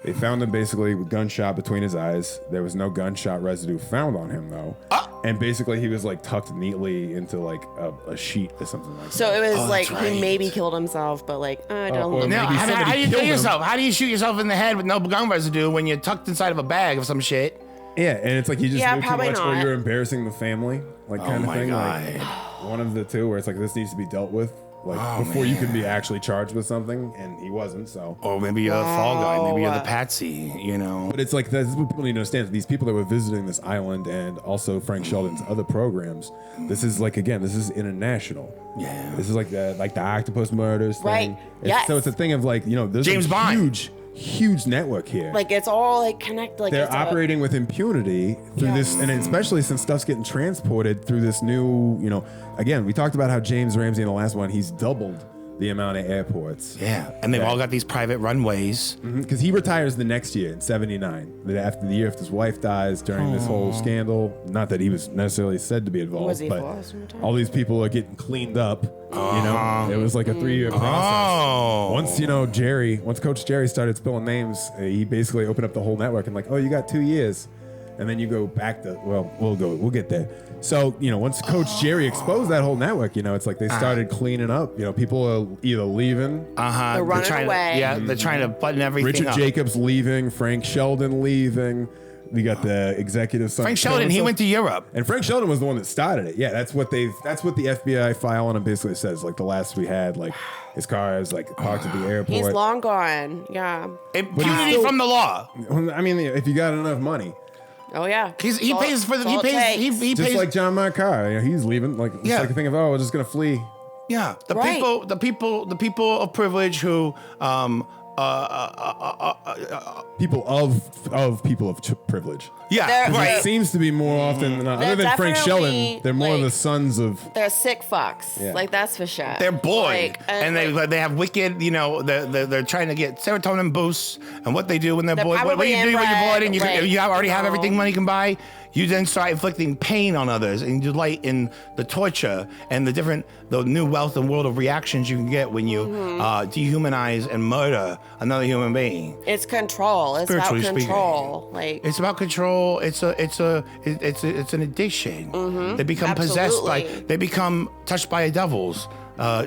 They found him basically with gunshot between his eyes. There was no gunshot residue found on him though. And basically he was like tucked neatly into like a sheet or something like So that. it was like right. he maybe killed himself, but like, I don't or know. Now, Maybe how do somebody you killed kill him. yourself? How do you shoot yourself in the head with no gun residue when you're tucked inside of a bag of some shit? Yeah, and it's like you just Yeah, knew too probably much or not. you're embarrassing the family, like kind of my thing. God. Like one of the two where it's like this needs to be dealt with. Like before you can be actually charged with something, and he wasn't. So, Or maybe you're the fall guy. Maybe you're the patsy, but it's like this is what people need to understand. These people that were visiting this island, and also Frank Sheldon's other programs. This is like this is international. Yeah. This is like the octopus murders thing. Right. It's- So it's a thing of like there's James a Bond. huge network here. Like it's all like connected. Like They're it's operating with impunity through this, and especially since stuff's getting transported through this new, again, we talked about how James Ramsey in the last one, he's doubled the amount of airports. Yeah. And they've all got these private runways. Because he retires the next year in 79. After the year after his wife dies during this whole scandal. Not that he was necessarily said to be involved, Was he but forced to retire? all these people are getting cleaned up. It was like a 3-year process. Once Coach Jerry started spilling names, he basically opened up the whole network and like, oh, you got 2 years. And then you go back to, well, we'll get there. So, once Coach Jerry exposed that whole network, it's like they started cleaning up. People are either leaving. They're running away. They're trying to button everything Richard up. Jacobs leaving, Frank Sheldon leaving. We got the executive son. Frank Sheldon, he went to Europe. And Frank Sheldon was the one that started it. Yeah, that's what the FBI file on him basically says. Like the last we had, like his car is like parked at the airport. He's long gone. Yeah. Impunity from the law. I mean, if you got enough money. Oh yeah. He pays for the he just pays like John Marcar. He's leaving. Like it's like a thing of we're just gonna flee. Yeah. The people of privilege who people of privilege. Yeah, right. It seems to be more often than not. Other than Frank Sheldon, they're more the sons of. They're sick fucks. Yeah. Like that's for sure. They're bored, and they have wicked. They're trying to get serotonin boosts, and what they do when they're bored. What do you do when you're bored and you already have everything money can buy? You then start inflicting pain on others, and you delight in the torture and the new wealth and world of reactions you can get when you dehumanize and murder another human being. It's control. It's about control. Like it's about control. It's an addiction. They become possessed by. They become touched by a devil's.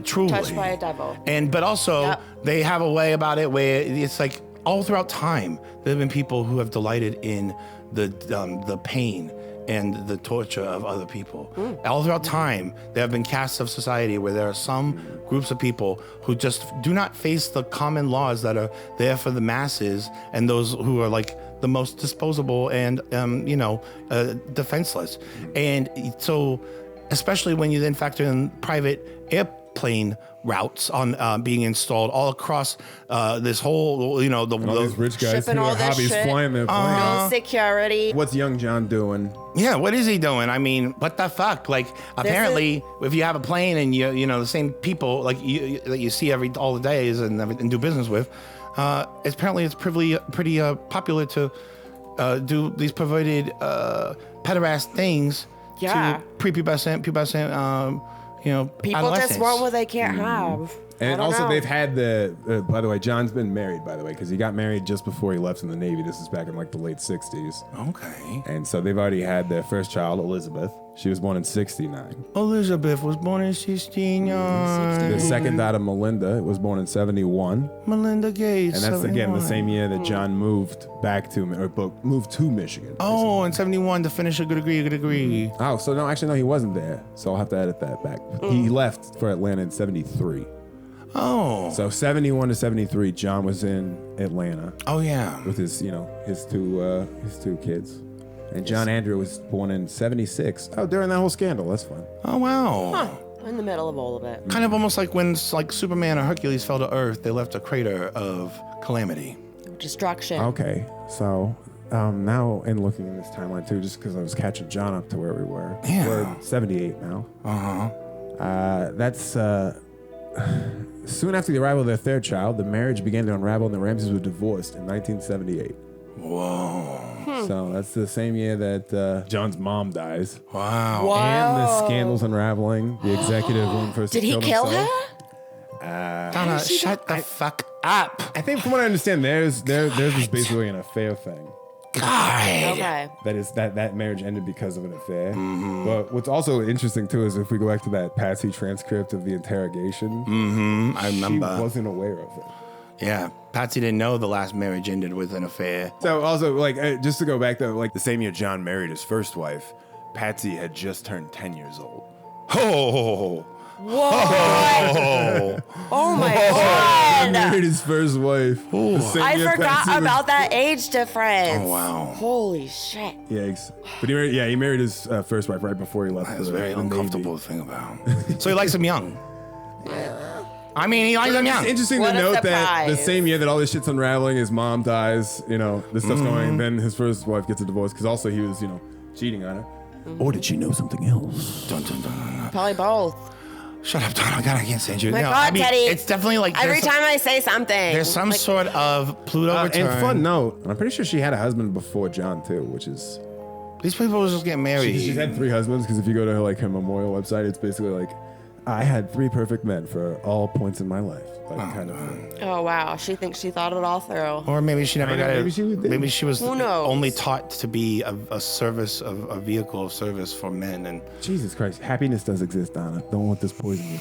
Truly touched by a devil. But also they have a way about it where it's like all throughout time there have been people who have delighted in the pain and the torture of other people. All throughout time, there have been castes of society where there are some groups of people who just do not face the common laws that are there for the masses and those who are like the most disposable and defenseless. And so, especially when you then factor in private airplane routes on being installed all across this whole, all these rich guys who their hobbies flying their plane. No security. What's young John doing? Yeah, what is he doing? I mean, what the fuck? Like, apparently, if you have a plane and the same people like that you see all the days and do business with, apparently it's pretty popular to do these perverted pederast things to prepubescent, people just want what they can't have. And also they've had by the way, John's been married, by the way, because he got married just before he left in the Navy. This is back in like the late 60s. Okay. And so they've already had their first child, Elizabeth. She was born in 69. Elizabeth was born in 69. The second daughter, Melinda, was born in 71. Melinda Gates. And that's 71. again the same year that John moved to Michigan. Oh, in 71 to finish a good degree. Oh, so no, he wasn't there. So I'll have to edit that back. He left for Atlanta in 73. Oh. So 71 to 73, John was in Atlanta. Oh yeah. With his two kids. And John Andrew was born in 76. Oh, during that whole scandal. That's fun. Oh wow. Huh. In the middle of all of it. Kind of almost like when Superman or Hercules fell to Earth, they left a crater of calamity. Destruction. Okay. So now in looking in this timeline too, just because I was catching John up to where we were. Yeah. We're 78 now. That's soon after the arrival of their third child, the marriage began to unravel and the Ramseys were divorced in 1978. Whoa. So that's the same year that John's mom dies. Wow. And the scandal's unraveling. The executive went first. Did he kill her? Donna, shut the fuck up. I think from what I understand, theirs was basically an affair thing. God. Okay. That marriage ended because of an affair. But what's also interesting too is if we go back to that Patsy transcript of the interrogation, I remember. She wasn't aware of it. Yeah, Patsy didn't know the last marriage ended with an affair. So also, like, just to go back to like the same year John married his first wife, Patsy had just turned 10 years old. Oh. Whoa! Oh my God! He married his first wife. I forgot about that age difference. Oh wow! Holy shit! Yikes! But he married his first wife right before he left. That's very uncomfortable to think about. So he likes him young. I mean, he likes him young. It's interesting to note that the same year that all this shit's unraveling, his mom dies. This stuff's going. Then his first wife gets a divorce because also he was, cheating on her. Or did she know something else? Dun, dun, dun, dun. Probably both. Shut up, Donna. God, I can't stand you. My God, Teddy. It's definitely like every time I say something. There's some sort of Pluto return. And fun note, I'm pretty sure she had a husband before John too, which is. These people just getting married. She's had 3 husbands because if you go to her memorial website, it's basically like I had 3 perfect men for all points in my life. Like, kind of thing. Oh, wow. She thinks she thought it all through. Or maybe she never got it. Maybe she was Who knows? only taught to be a service, a vehicle of service for men. And Jesus Christ, happiness does exist, Donna. Don't let this poison you.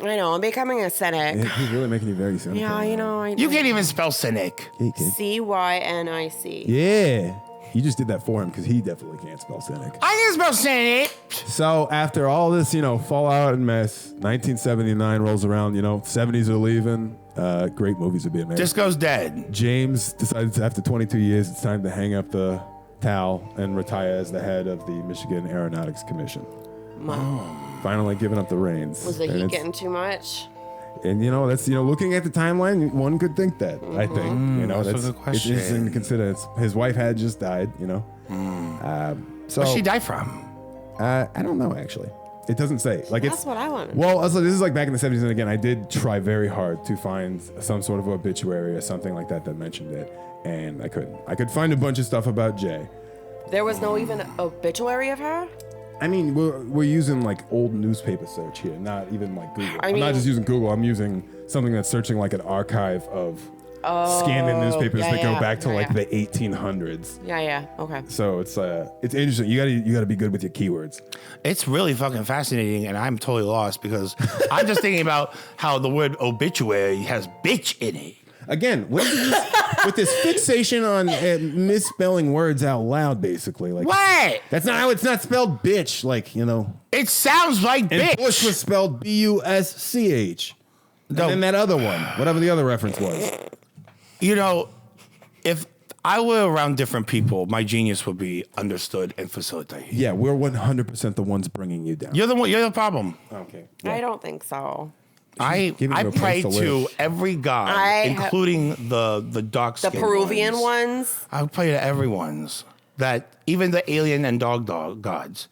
I know. I'm becoming a cynic. He's really making you very cynical. Yeah, you know. you can't even spell cynic. Yeah, kid. CYNIC. Yeah. You just did that for him because he definitely can't spell cynic. I can spell cynic. So after all this, fallout and mess, 1979 rolls around, 70s are leaving. Great movies are being made. Disco's dead. James decided after 22 years, it's time to hang up the towel and retire as the head of the Michigan Aeronautics Commission. Finally giving up the reins. Was the heat getting too much? And that's looking at the timeline, one could think that. I think that's a good question. It's interesting to consider. His wife had just died. So Where'd she die from? I don't know actually. It doesn't say. That's what I wanted. Well, also this is like back in the 70s, and again, I did try very hard to find some sort of obituary or something like that mentioned it, and I couldn't. I could find a bunch of stuff about Jay. There was no even obituary of her? I mean, we're using like old newspaper search here, not even like Google. I'm not just using Google. I'm using something that's searching like an archive of scanned newspapers that go back to like the 1800s. Yeah. Okay. So it's interesting. You gotta be good with your keywords. It's really fucking fascinating, and I'm totally lost because I'm just thinking about how the word obituary has bitch in it. Again, what is this, with this fixation on misspelling words out loud, basically? Like what? That's not how it's not spelled, bitch. It sounds like bitch. And Busch was spelled Busch. And then that other one, whatever the other reference was. If I were around different people, my genius would be understood and facilitated. Yeah, we're 100% the ones bringing you down. You're the problem. Okay. Yeah. I don't think so. I pray to every god, including the dark skin. The Peruvian ones. I would pray to everyone's. That even the alien and dog gods.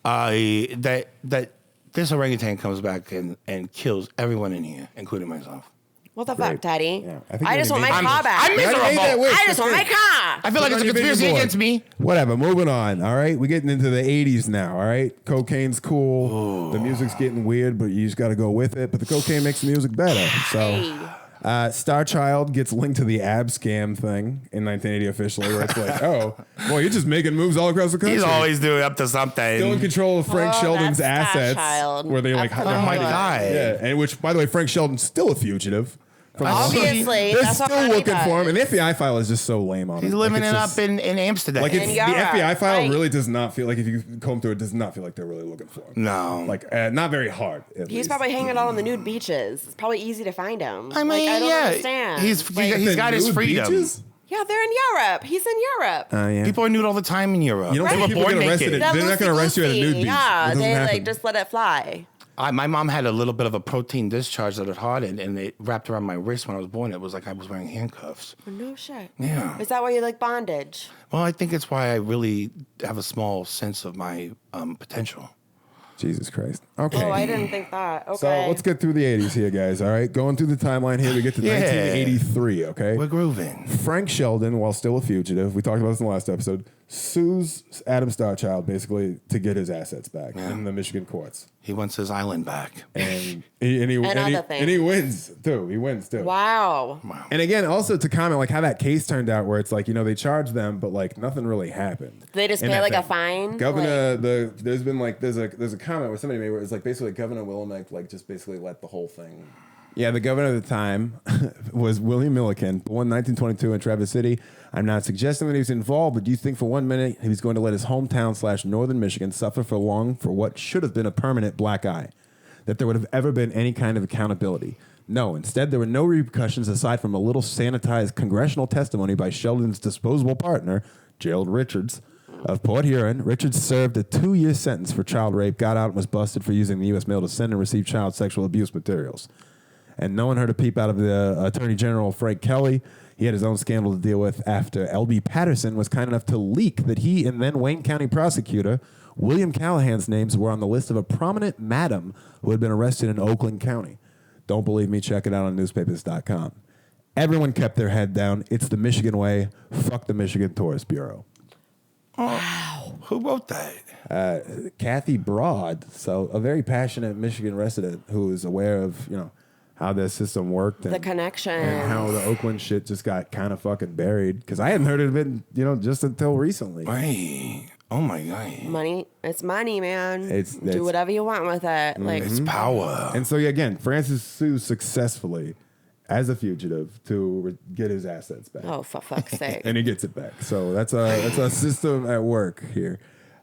That this orangutan comes back and kills everyone in here, including myself. What the fuck, Daddy? Yeah, I just want my car back. I'm miserable. I just want my car. I feel like it's a conspiracy against me. Whatever, moving on, all right? We're getting into the 80s now, all right? Cocaine's cool. Ooh. The music's getting weird, but you just got to go with it. But the cocaine makes the music better. So Starchild gets linked to the ab scam thing in 1980 officially, where it's like, oh, boy, you're just making moves all across the country. He's always doing up to something. Still in control of Frank Sheldon's assets. Starchild. Where they oh my God. Yeah, and which, by the way, Frank Sheldon's still a fugitive. Obviously, they're that's still looking for him, and the FBI file is just so lame on him. He's living it up in Amsterdam. Like the FBI file really does not feel like, if you comb through it, does not feel like they're really looking for him. No, not very hard. He's probably hanging out on the nude beaches. It's probably easy to find him. I mean, I don't understand. He's got his freedom. Beaches? Yeah, they're in Europe. He's in Europe. Yeah. People are nude all the time in Europe. You don't think people get arrested? They're not going to arrest you at a nude beach. Yeah, they just let it fly. My mom had a little bit of a protein discharge that it hardened, and it wrapped around my wrist when I was born. It was like I was wearing handcuffs. No shit. Yeah. Is that why you like bondage? Well, I think it's why I really have a small sense of my potential. Jesus Christ. Okay. Oh, I didn't think that. Okay. So let's get through the 80s here, guys. All right. Going through the timeline here, we get to 1983, okay? We're grooving. Frank Sheldon, while still a fugitive, we talked about this in the last episode, sues Adam Starchild basically to get his assets back in the Michigan courts. He wants his island back. And he wins, too. He wins, too. Wow. And again, also to comment, like, how that case turned out, where it's like, they charged them, but, like, nothing really happened. They just pay, like, a fine? Governor, there's been, like, there's a comment where somebody made where it's, like, basically Governor Willamette, like, just basically let the whole thing... Yeah, the governor at the time was William Milliken, born 1922 in Traverse City. I'm not suggesting that he was involved, but do you think for 1 minute he was going to let his hometown / northern Michigan suffer for long for what should have been a permanent black eye? That there would have ever been any kind of accountability? No, instead there were no repercussions aside from a little sanitized congressional testimony by Sheldon's disposable partner, Gerald Richards, of Port Huron. Richards served a 2-year sentence for child rape, got out and was busted for using the U.S. mail to send and receive child sexual abuse materials. And no one heard a peep out of the Attorney General, Frank Kelly. He had his own scandal to deal with after L.B. Patterson was kind enough to leak that he and then Wayne County prosecutor William Callahan's names were on the list of a prominent madam who had been arrested in Oakland County. Don't believe me? Check it out on newspapers.com. Everyone kept their head down. It's the Michigan way. Fuck the Michigan Tourist Bureau. Wow. Who wrote that? Kathy Broad, so a very passionate Michigan resident who is aware of, how their system worked. The connection. And how the Oakland shit just got kind of fucking buried. Because I hadn't heard of it, just until recently. Right. Oh, my God. Money. It's money, man. It's do whatever you want with it. Like It's power. And so, again, Francis sues successfessly as a fugitive to get his assets back. Oh, for fuck's sake. And he gets it back. So that's a system at work here.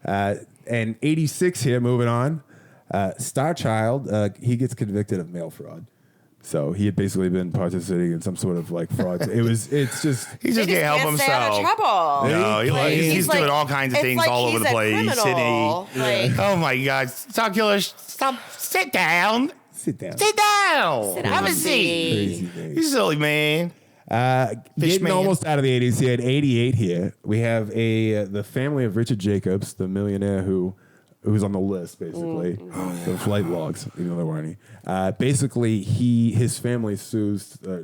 And 86 here, moving on. Starchild, he gets convicted of mail fraud. So he had basically been participating in some sort of fraud. It's just he just can't help himself. Stay out of trouble. No, he's doing all kinds of things all over the place. Oh my God! Stop, killer! Stop! Sit down. Sit down. Sit down. Have a seat. You silly man. Getting almost out of the 80s. He had 88 here. We have the family of Richard Jacobs, the millionaire who's on the list, basically. The flight logs, even though there weren't any. Basically, his family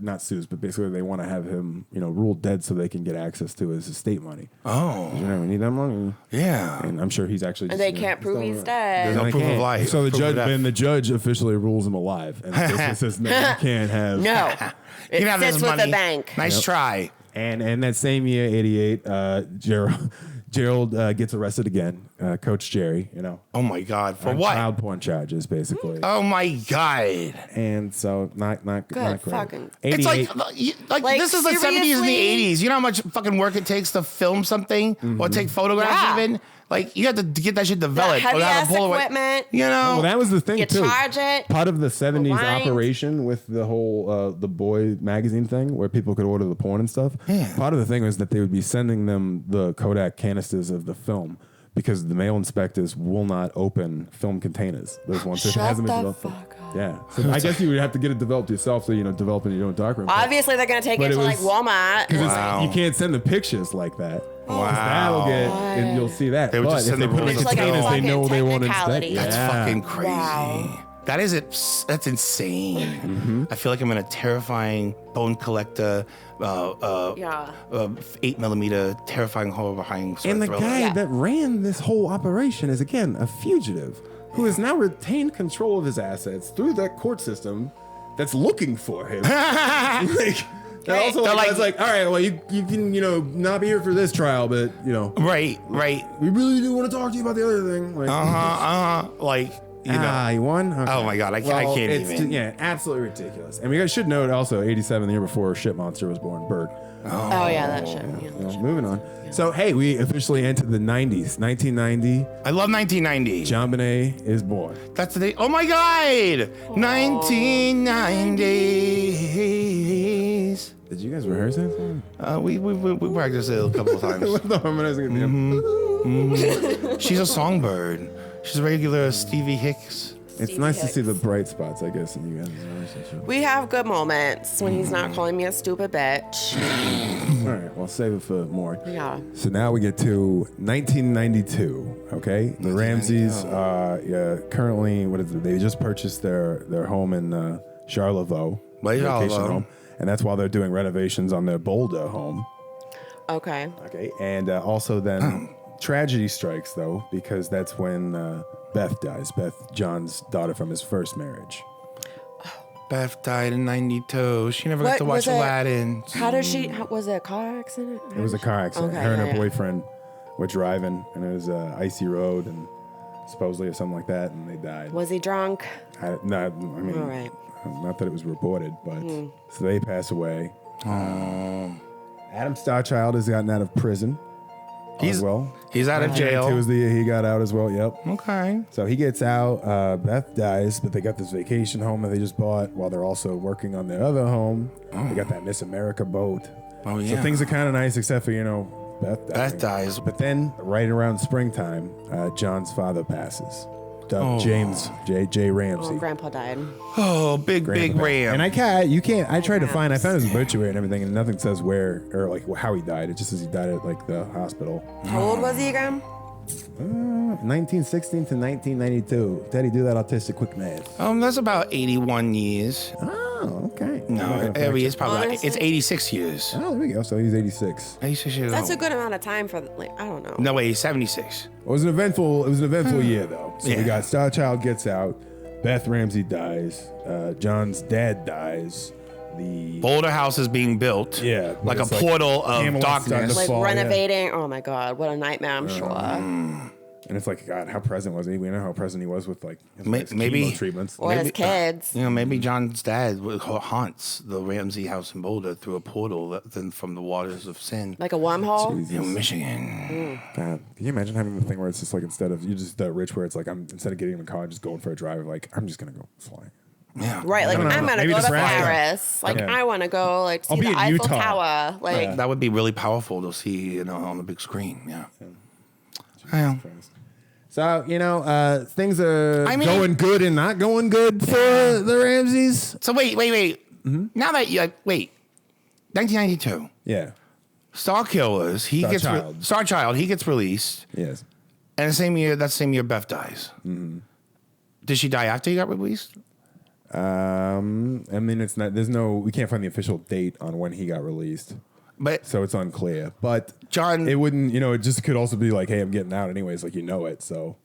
not sues, but basically they want to have him, ruled dead so they can get access to his estate money. Oh. We need that money. Yeah. And I'm sure he's actually And they can't prove he's dead. There's no proof of life. So the judge officially rules him alive. And basically says, no, you can't have. No. It sits with the bank. Nice try. And that same year, 88, Gerald gets arrested again. Coach Jerry, Oh my God! For what? Child porn charges, basically. Oh my God! And so not great. Fucking. It's like this is the 70s and the 80s. You know how much fucking work it takes to film something or take photographs even? You have to get that shit developed. Heavy ass equipment. Well, that was the thing too. Charge it. Part of the 70s operation with the whole the Boy magazine thing, where people could order the porn and stuff. Yeah. Part of the thing was that they would be sending them the Kodak canisters of the film, because the mail inspectors will not open film containers. Those ones if it hasn't been developed. Yeah. So I guess you would have to get it developed yourself, so develop in your own darkroom. Obviously, they're gonna take it to Walmart. Because you can't send the pictures like that. Wow. That'll and you'll see that. They would just send if they put it in containers, they know they won't inspect. That's fucking crazy. Wow. That is it. That's insane. Mm-hmm. I feel like I'm in a terrifying bone collector, 8mm terrifying, horrifying sort And of the thriller. guy that ran this whole operation is, again, a fugitive who has now retained control of his assets through that court system that's looking for him. Also, all right, well, you can, not be here for this trial, but, Right. We really do want to talk to you about the other thing. You won? Okay. Oh my God, I can't even. Absolutely ridiculous. And we guys should note also, 87, the year before Shit Monster was born, Bert. Oh yeah, that shit. Moving on. Yeah. So, hey, we officially entered the 90s. 1990. I love 1990. JonBenet is born. That's the day. Oh my God! 1990s. Did you guys rehearse that song? We practiced it a couple of times. With the harmonizing at the end. She's a songbird. She's a regular Stevie Hicks. It's nice to see the bright spots, I guess, in you guys' relationship. We have good moments when he's not calling me a stupid bitch. All right, well, save it for more. Yeah. So now we get to 1992, okay? The Ramseys currently, they just purchased their home in Charlevoix. Vacation home. And that's while they're doing renovations on their Boulder home. Okay. Okay, and also then tragedy strikes, though, because that's when Beth dies. Beth, John's daughter from his first marriage. Beth died in 92. She never got to watch Aladdin. How did she, was it a car accident? It was a car accident. Okay, her and her boyfriend were driving, and it was an icy road, and supposedly or something like that, and they died. Was he drunk? All right. Not that it was reported, but so they pass away. Adam Starchild has gotten out of prison. He's out of jail. It was the year he got out as well. Yep. Okay. So he gets out. Beth dies, but they got this vacation home that they just bought while they're also working on their other home. They got that Miss America boat. Oh yeah. So things are kind of nice, except for Beth dies. But then, right around springtime, John's father passes. James J. Ramsey. Oh, Grandpa died. Oh, big Ram. And I tried to find. I found his obituary and everything, and nothing says where or how he died. It just says he died at the hospital. How old was he again? 1916 to 1992. Daddy, do that autistic quick math. That's about 81 years. Oh, okay. No, it's probably it's 86 years. Oh, there we go. So he's 86. 86 years That's a old. good amount of time for, like, I don't know. No way, he's 76. It was an eventful year though. So we got Starchild gets out, Beth Ramsey dies, John's dad dies. The Boulder House is being built. Yeah, like a it's like portal of Camelot's starting darkness. to Like fall, renovating. Oh my God, what a nightmare! I'm sure. And it's like, God, how present was he? We know how present he was with like his Maybe chemo treatments. Or his kids. You know, maybe John's dad haunts the Ramsey house in Boulder through a portal from the waters of sin. Like a wormhole. You know, Michigan. God, can you imagine having the thing where it's just like instead of you just that rich where it's like instead of getting in the car and just going for a drive, like I'm just gonna go fly. Yeah. Right, like I'm gonna Maybe go to just wrap it up. Paris. Like Yeah. I want to go like see I'll be the in Eiffel Utah. Tower. Like That would be really powerful to see, you know, on the big screen. Yeah. Well, So, things are I mean- going good and not going good for the Ramseys. so wait. Now that you 1992, Yeah. Star Killers, Starchild, he gets released, Yes. and that same year Beth dies. Mm-hmm. Did she die after he got released? I mean, it's not. We can't find the official date on when he got released, But so it's unclear. But John, it wouldn't. It just could also be like, hey, I'm getting out anyways. Like it. So.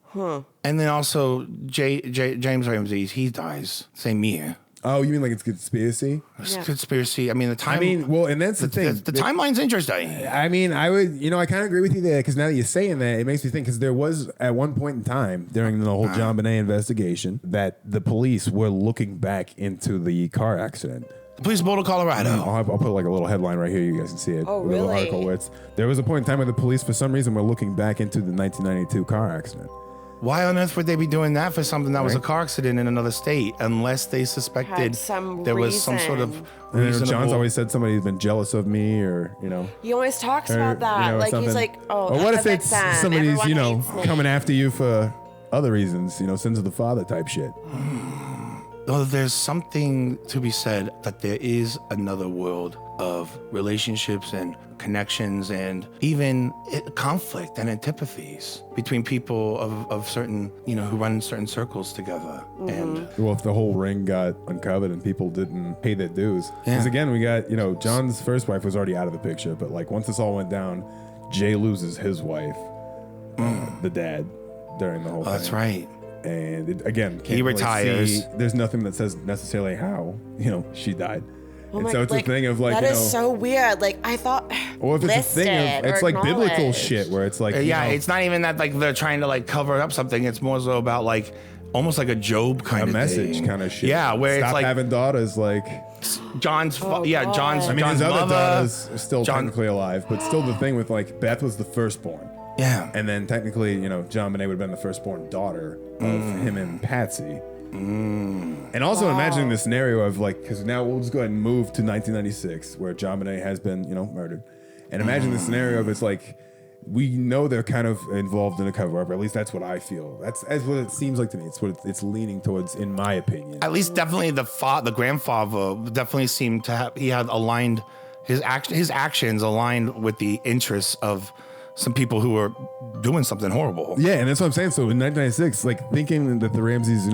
and then also James Ramsey, he dies same year. Oh, you mean like it's conspiracy? Conspiracy. I mean, the time. And that's the thing. The timeline's interesting. I mean, I would, I kind of agree with you there because now that you're saying that, it makes me think because there was at one point in time during the whole JonBenet investigation that the police were looking back into the car accident. The police of Boulder, Colorado. I'll put like a little headline right here. You guys can see it. Oh, with a little really? article where there was a point in time where the police, for some reason, were looking back into the 1992 car accident. Why on earth would they be doing that for something that was a car accident in another state unless they suspected Had some there was some sort of reason. And reasonable... John's always said somebody's been jealous of me, or he always talks or, about that. Like something. he's like, oh, or what if that's it's sad. somebody's, Everyone hates me. coming after you for other reasons, sins of the father type shit. Though there's something to be said that there is another world of relationships and connections and even conflict and antipathies between people of certain, who run in certain circles together. And Well, if the whole ring got uncovered and people didn't pay their dues. Because again, we got, John's first wife was already out of the picture, but like once this all went down, Jay loses his wife, the dad, during the whole thing. that's right. And again, He retires. There's nothing that says necessarily how, she died. Oh and my- so it's a thing of like, that is so weird. Like I thought. or if it's a thing of, it's like biblical acknowledged. shit where it's like, It's not even that like they're trying to like cover up something. It's more so about like almost like a Job kind a of message thing. kind of shit. Yeah, where Stop it's like having daughters, like. John's John's I mean, John's his other mother, daughters are still John- technically alive, but still the thing with like Beth was the firstborn. Yeah. And then technically, JonBenet would have been the firstborn daughter of him and Patsy. And also imagining the scenario of like, because now we'll just go ahead and move to 1996 where JonBenet has been, murdered. And imagine the scenario of it's like, we know they're kind of involved in a cover up, or at least that's what I feel. That's what it seems like to me. It's what it's leaning towards, in my opinion. At least definitely the grandfather definitely seemed to have, he had aligned his actions aligned with the interests of some people who were doing something horrible. Yeah, and that's what I'm saying. So in 1996, like thinking that the Ramseys,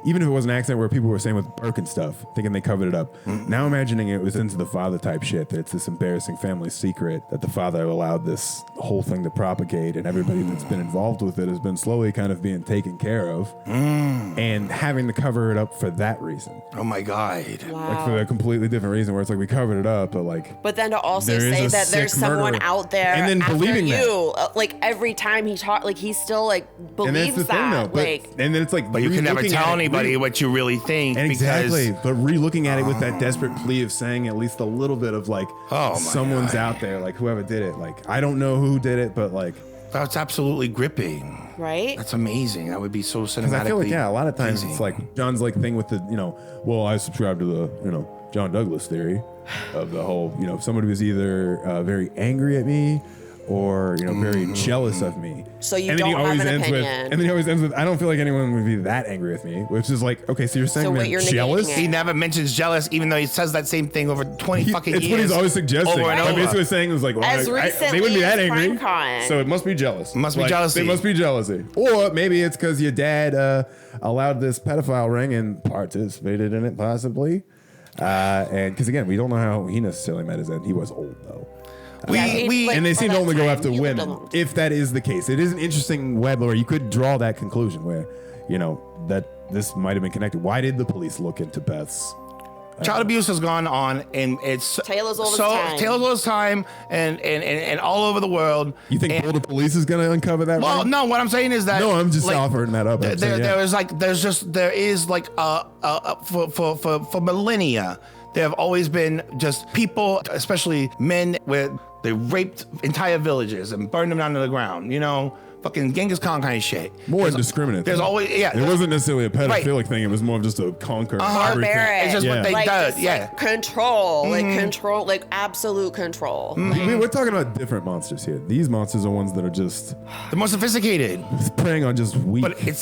even if it was an accident where people were saying with Burke and stuff, thinking they covered it up. Now imagining it was into the father type shit, that it's this embarrassing family secret that the father allowed this whole thing to propagate, and everybody that's been involved with it has been slowly kind of being taken care of, and having to cover it up for that reason. Oh my God. Like for a completely different reason, where it's like we covered it up, but like. But then to also there is say a that there's sick someone murderer. out there And then after believing that. you, like every time he talks, like he still like And that's believes the thing, though. that. But, Like and then it's like, But you can never re-looking tell at it, anybody what you really think. And exactly, Because, but re-looking at it with that desperate plea of saying at least a little bit of like, Oh, my someone's God. out there, like whoever did it. Like I don't know who did it, but like, that's absolutely gripping. right? That's amazing. That would be so cinematically. because I feel like a lot of times amazing. it's like John's like thing with the well, I subscribe to the John Douglas theory of the whole somebody was either very angry at me or very jealous of me. So you and then don't he always have an ends opinion. with, and then he always ends with, I don't feel like anyone would be that angry with me, which is like, okay, so you're saying So what I'm you're negating jealous? it. He never mentions jealous, even though he says that same thing over 20 fucking It's years. what he's always suggesting. Over and I'm over. basically saying is like, well, As they recently wouldn't be that as angry, CrimeCon. so it must be jealous. Must be jealousy. It must be jealousy, or maybe it's because your dad allowed this pedophile ring and participated in it, possibly. And because again, we don't know how he necessarily met his end. He was old though. And they seem to only go after he lived women. alone. If that is the case, it is an interesting web where you could draw that conclusion where, that this might have been connected. Why did the police look into Beth's? Child abuse has gone on, and it's Taylor's all his time, and all over the world. You think the police is going to uncover that? Well, right? no. What I'm saying is that. No, I'm just offering that up. There is for millennia. There have always been just people, especially men, where they raped entire villages and burned them down to the ground. Fucking Genghis Khan kind of shit. More indiscriminate. There's always, It wasn't necessarily a pedophilic thing. It was more of just a conquer. Barbaric. It's just what they does. Like control, control, like absolute control. We're talking about different monsters here. These monsters are ones that are just the most sophisticated, preying on just weak. But it's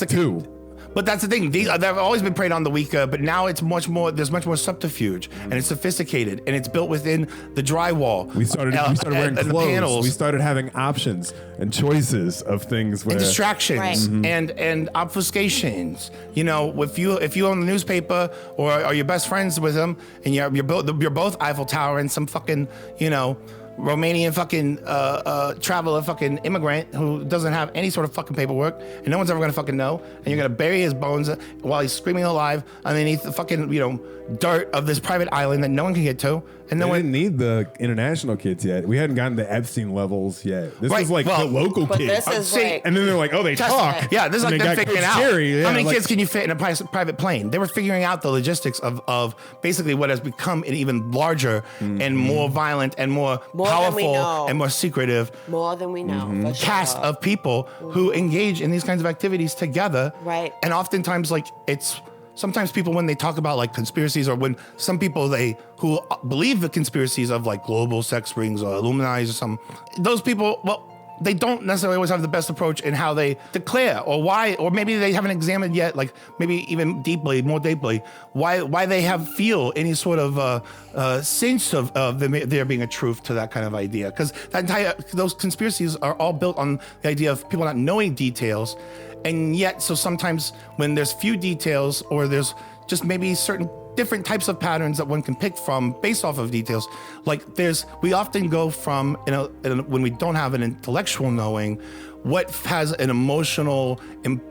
But that's the thing. They've always been preyed on the weaker, but now it's much more. There's much more subterfuge, and it's sophisticated, and it's built within the drywall. We started wearing and clothes. the panels. We started having options and choices of things where and distractions and obfuscations. If you own the newspaper or are your best friends with them, and you're both Eiffel Tower and some fucking Romanian fucking traveler, fucking immigrant who doesn't have any sort of fucking paperwork, and no one's ever gonna fucking know, and you're gonna bury his bones while he's screaming alive underneath the fucking dirt of this private island that no one can get to, and no one didn't need the international kids yet. We hadn't gotten to Epstein levels yet. This was like the local kids, and then they're like, oh, they talk. Yeah, this is like them figuring out how many kids can you fit in a private plane. They were figuring out the logistics of basically what has become an even larger and more violent and more powerful and more secretive. More than we know. Cast of people who engage in these kinds of activities together. Right. And oftentimes, sometimes people, when they talk about conspiracies, or when some people who believe the conspiracies of global sex rings or Illuminati or something, those people, they don't necessarily always have the best approach in how they declare or why, or maybe they haven't examined yet, maybe even more deeply, why they feel any sort of sense of there being a truth to that kind of idea. Because those conspiracies are all built on the idea of people not knowing details. And yet, so sometimes when there's few details, or there's just maybe certain different types of patterns that one can pick from based off of details, we often go from, when we don't have an intellectual knowing, what has an emotional,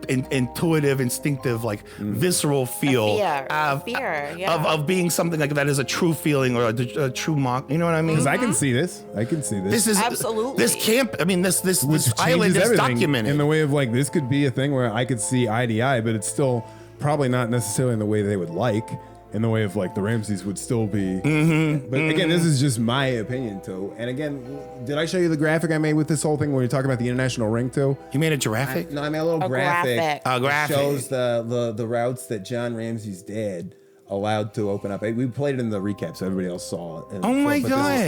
intuitive, instinctive, visceral feel of being something that is a true feeling or a true mock. You know what I mean? Because I can see this. This is absolutely this camp. I mean, this Which island is everything documented in the way of this could be a thing where I could see eye to eye, but it's still probably not necessarily in the way they would like. In the way of the Ramseys would still be. But again, this is just my opinion too. And again, did I show you the graphic I made with this whole thing where you're talking about the international ring too? You made a giraffe? No, I made a little graphic. A graphic. That shows the routes that John Ramsey's dad allowed to open up. We played it in the recap so everybody else saw it. Oh my God.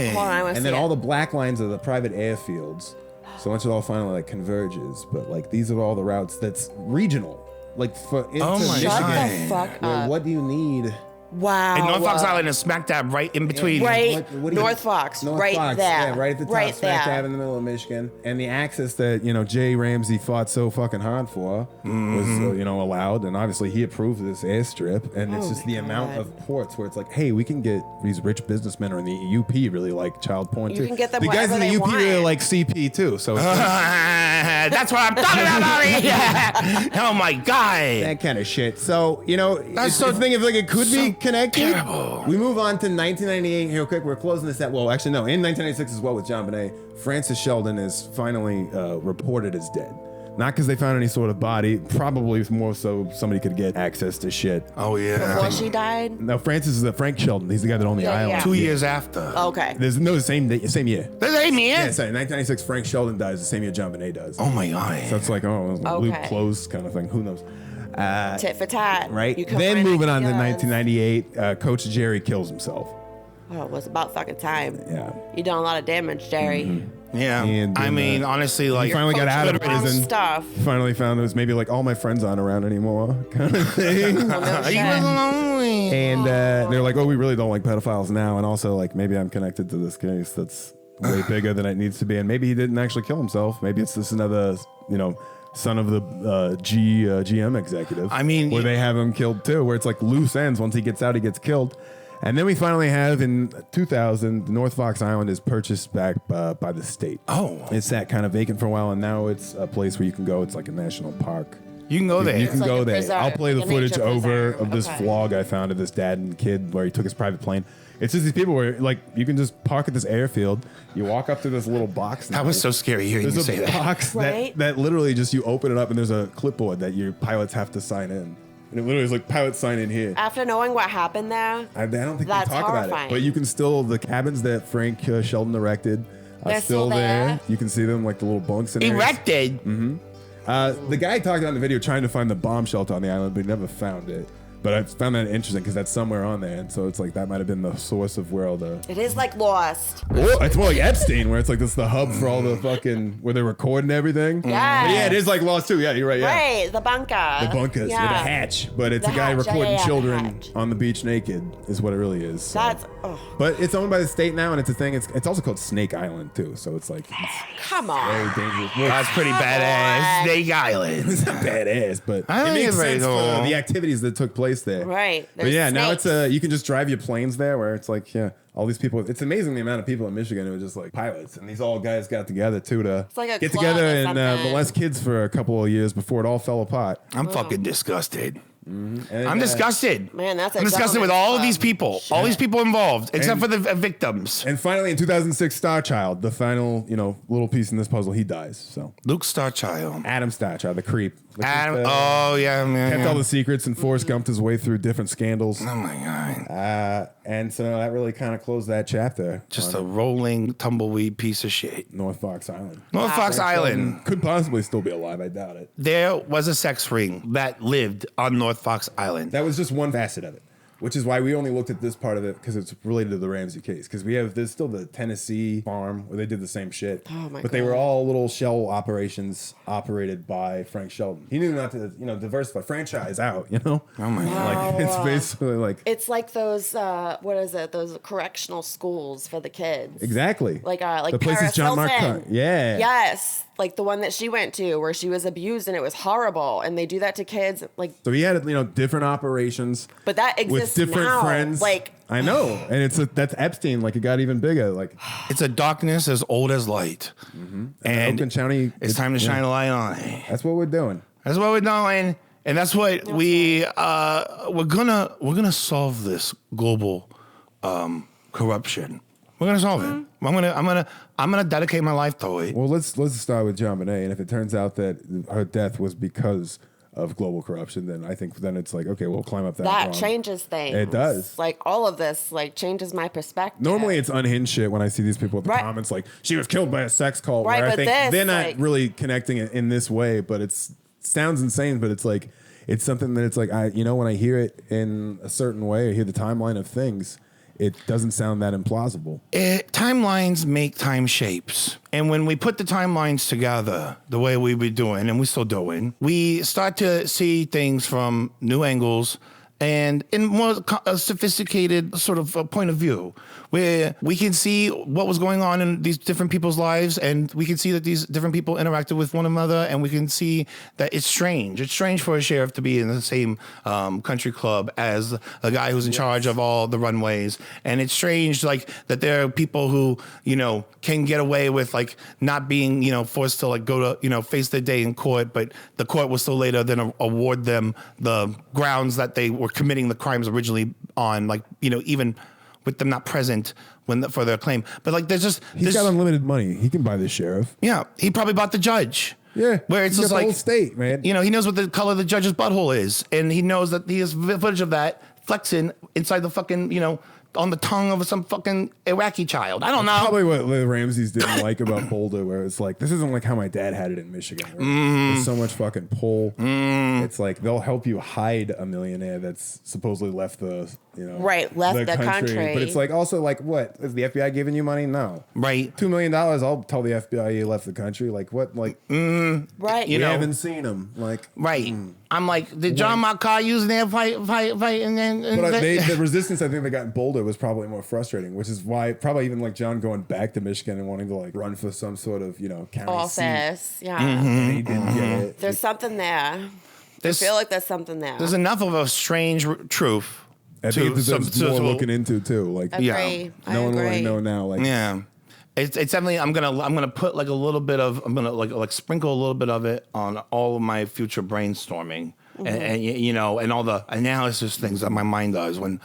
And then all the black lines are the private airfields. So once it all finally converges. But these are all the routes that's regional. Into Michigan. Shut the fuck up. What do you need? Wow. And North Fox Island is smack dab right in between. Right. North Fox. Right there. Yeah, right at the top, right smack there. dab in the middle of Michigan. And the access that, Jay Ramsey fought so fucking hard for was, allowed. And obviously he approved this airstrip. And it's just the amount of ports where it's hey, we can get these rich businessmen, or in the UP really like child porn too. You can get them the guys in the UP want. really like CP too. So it's that's what I'm talking about. Oh my God. that kind of shit. So, it's the thing of it could be connected. Terrible. We move on to 1998 real quick. We're closing this out. Well, actually, no. In 1996 as well with JonBenet, Francis Sheldon is finally reported as dead. Not because they found any sort of body. Probably more so somebody could get access to shit. Oh, yeah. Before she died? No, Francis is Frank Sheldon. He's the guy that owned the island. yeah. 2 years after. Okay. There's no same year. The same year? Yeah, sorry. 1996, Frank Sheldon dies the same year JonBenet does. Oh my God. So it's loop closed kind of thing. Who knows? Tit for tat. Right. You come Then right moving back on to yours. 1998, Coach Jerry kills himself. Oh, it was about fucking time. Yeah. You done a lot of damage, Jerry. Yeah. And I mean, honestly, he finally got out of around prison. stuff. Finally found it was maybe all my friends aren't around anymore kind of thing. He was lonely. And they're like, oh, we really don't like pedophiles now. And also maybe I'm connected to this case that's way bigger than it needs to be. And maybe he didn't actually kill himself. Maybe it's just another, son of the GM executive. I mean, where they have him killed too, where it's loose ends. Once he gets out, he gets killed. And then we finally have in 2000, North Fox Island is purchased back by the state. Oh. It sat kind of vacant for a while, and now it's a place where you can go. It's like a national park. You can go there. You can like go a there. preserve, I'll play the like a footage nature over preserve. of this Okay. vlog I found of this dad and kid where he took his private plane. It's just these people where like you can just park at this airfield. You walk up to this little box. That was so scary hearing you There's say a that. box Right? that literally just you open it up and there's a clipboard that your pilots have to sign in. And it literally is like pilot sign in here. After knowing what happened there, I don't think That's they talk about horrifying. it. But you can still, the cabins that Frank Sheldon erected are They're still still there. there? You can see them like the little bunks in there. Erected. The guy talked on the video trying to find the bomb shelter on the island, but he never found it. But I found that interesting because that's somewhere on there. And so it's like that might have been the source of where all the... it is like Lost. Oh, it's more like Epstein, where it's like this the hub for all the fucking... where they're recording everything. Yeah. But yeah, it is like Lost too. Yeah, you're right. Yeah. Right, the bunker. The bunkers, yeah. The hatch. But it's The a guy hatch, recording yeah, the children hatch. on the beach naked is what it really is. So. That's But it's owned by the state now, and it's a thing. It's also called Snake Island too. So it's like it's come on. very dangerous. Well, That's pretty badass. on. Snake Island. it's not badass, but I it think makes it's very sense for cool. the activities that took place there. Right. But There's yeah, now snakes. it's you can just drive your planes there, where it's like all these people. It's amazing the amount of people in Michigan who are just like pilots, and these all guys got together too to like a get club together or and something. molest kids for a couple of years before it all fell apart. I'm fucking disgusted. And, I'm disgusted. Man, that's a I'm disgusted with all of these people. All these people involved, except And- for the victims. And finally, in 2006, Starchild, the final little piece in this puzzle, he dies. So Luke Starchild. Adam Starchild, the creep. Adam, oh yeah, man. Kept all the secrets and Forrest Gumped his way through different scandals. Oh my god. And so that really kind of closed that chapter. Just on a rolling tumbleweed piece of shit. North Fox Island. North Fox Island. Sheldon could possibly still be alive. I doubt it. There was a sex ring that lived on North Fox Island. That was just one facet of it, which is why we only looked at this part of it because it's related to the Ramsey case. Because there's still the Tennessee farm where they did the same shit. Oh my but they God. were all little shell operations operated by Frank Sheldon. He knew not to, diversify, franchise out. Oh my god. Like it's basically like It's like those what is it? Those correctional schools for the kids. exactly Like the places Paris John Mark. Hilton. Yeah. Yes. Like the one that she went to where she was abused and it was horrible, and they do that to kids. Like, So he had different operations. but that exists with different now. friends. Like, I know, and that's Epstein. Like it got even bigger. Like It's a darkness as old as light. And Oakland County. it's time to shine a light on it. That's what we're doing. That's what we're doing. And that's what we're gonna solve this global corruption. We're gonna solve it. I'm gonna dedicate my life to it. Well, let's start with JonBenet, and if it turns out that her death was because of global corruption, then I think it's like, okay, we'll climb up that. that rung. changes things. It does. Like all of this, like changes my perspective. Normally, it's unhinged shit when I see these people in the Right. comments like she was killed by a sex cult. Right, where I but think this, they're not like- really connecting it in this way, but it sounds insane. But it's like it's something that it's like when I hear it in a certain way, I hear the timeline of things. It doesn't sound that implausible. Timelines make time shapes. And when we put the timelines together the way we were doing, and we're still doing, we start to see things from new angles and in more sophisticated sort of point of view, where we can see what was going on in these different people's lives, and we can see that these different people interacted with one another, and we can see that it's strange. It's strange for a sheriff to be in the same country club as a guy who's in charge of all the runways, and it's strange that there are people who can get away with not being forced to go to face their day in court, but the court will still later then award them the grounds that they were committing the crimes originally on, even with them not present for their claim. But He's got unlimited money. He can buy the sheriff. Yeah, he probably bought the judge. Yeah, where it's he's just got the whole state, man. he knows what the color of the judge's butthole is, and he knows that he has footage of that flexing inside the fucking on the tongue of some fucking Iraqi child. I don't know. Probably what the Ramseys didn't like about Boulder, where it's like, this isn't like how my dad had it in Michigan. Where There's so much fucking pull. It's like they'll help you hide a millionaire that's supposedly left the Right, left the country. But it's like also like, what is the FBI giving you money? No, right. $2 million. I'll tell the FBI you left the country. Like what? Like right. You haven't seen him. Like right. I'm like, did John Marcar use their fight, and then? But the resistance I think they got in Boulder was probably more frustrating, which is why probably even like John going back to Michigan and wanting to like run for some sort of county office. seat. Yeah. And he didn't get it. There's something there. I feel like there's something there. There's enough of a strange truth I think it deserves more looking into too. Like, Agree. no one will know now. Like, yeah. It's definitely I'm gonna put like a little bit of I'm gonna like sprinkle a little bit of it on all of my future brainstorming and you know and all the analysis things that my mind does when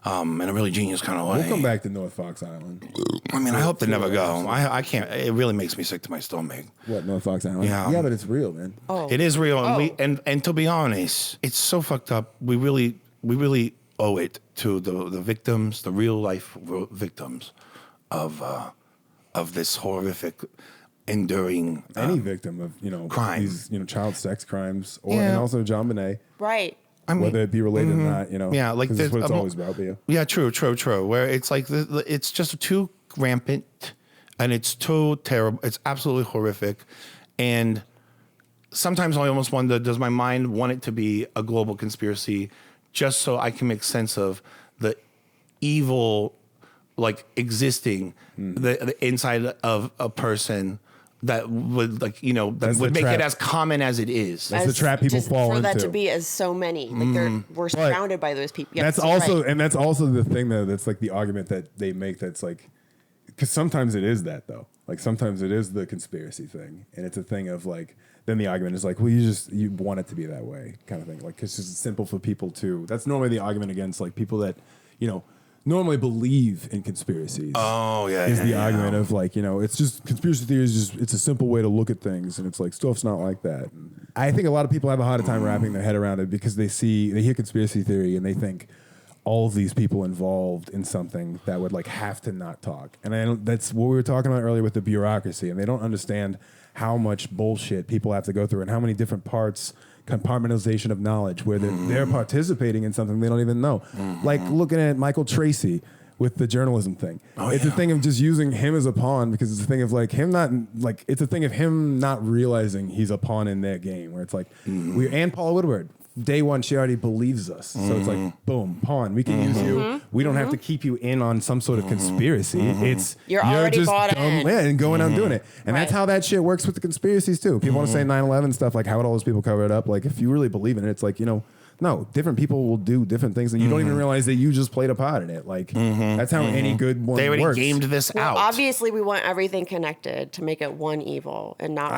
in a really genius kind of way. we'll come back to North Fox Island. I mean, I hope they never go. I can't. It really makes me sick to my stomach. What, North Fox Island? Yeah, but it's real, man. It is real, and to be honest, it's so fucked up. We really owe it to the victims, the real life victims of this horrific, enduring any victim of crime, these child sex crimes, and also JonBenet, right? I mean, whether it be related or not, yeah, like that's what it's always about. Yeah, true. Where it's like it's just too rampant, and it's too terrible. It's absolutely horrific, and sometimes I almost wonder: does my mind want it to be a global conspiracy, just so I can make sense of the evil, like existing the inside of a person? That would would make it as common as it is. That's the trap people fall into. For that to be as so many, like we're surrounded by those people. Yes, that's also the thing that's like the argument that they make. That's like, because sometimes it is that though. Like sometimes it is the conspiracy thing, and it's a thing of like. Then the argument is like, well, you want it to be that way, kind of thing. Like it's just simple for people to. That's normally the argument against like people that normally believe in conspiracies. Oh, yeah. Is the argument of like, it's just conspiracy theories, it's a simple way to look at things. And it's like, stuff's not like that. I think a lot of people have a harder time wrapping their head around it because they hear conspiracy theory and they think all of these people involved in something that would like have to not talk. And that's what we were talking about earlier with the bureaucracy. And they don't understand how much bullshit people have to go through and how many different parts compartmentalization of knowledge where they're participating in something they don't even know. Like looking at Michael Tracy with the journalism thing. It's a thing of just using him as a pawn because it's a thing of like him not like it's a thing of him not realizing he's a pawn in their game where it's like and Paula Woodward. Day one, she already believes us. So it's like, boom, pawn. We can use you. We don't have to keep you in on some sort of conspiracy. It's you're already just bought in. And going out doing it. And that's how that shit works with the conspiracies too. People want to say 9/11 stuff, like how would all those people cover it up? Like if you really believe in it, it's like, no, different people will do different things, and you don't even realize that you just played a part in it. Like that's how any good one They already works. gamed this out. Obviously, we want everything connected to make it one evil and not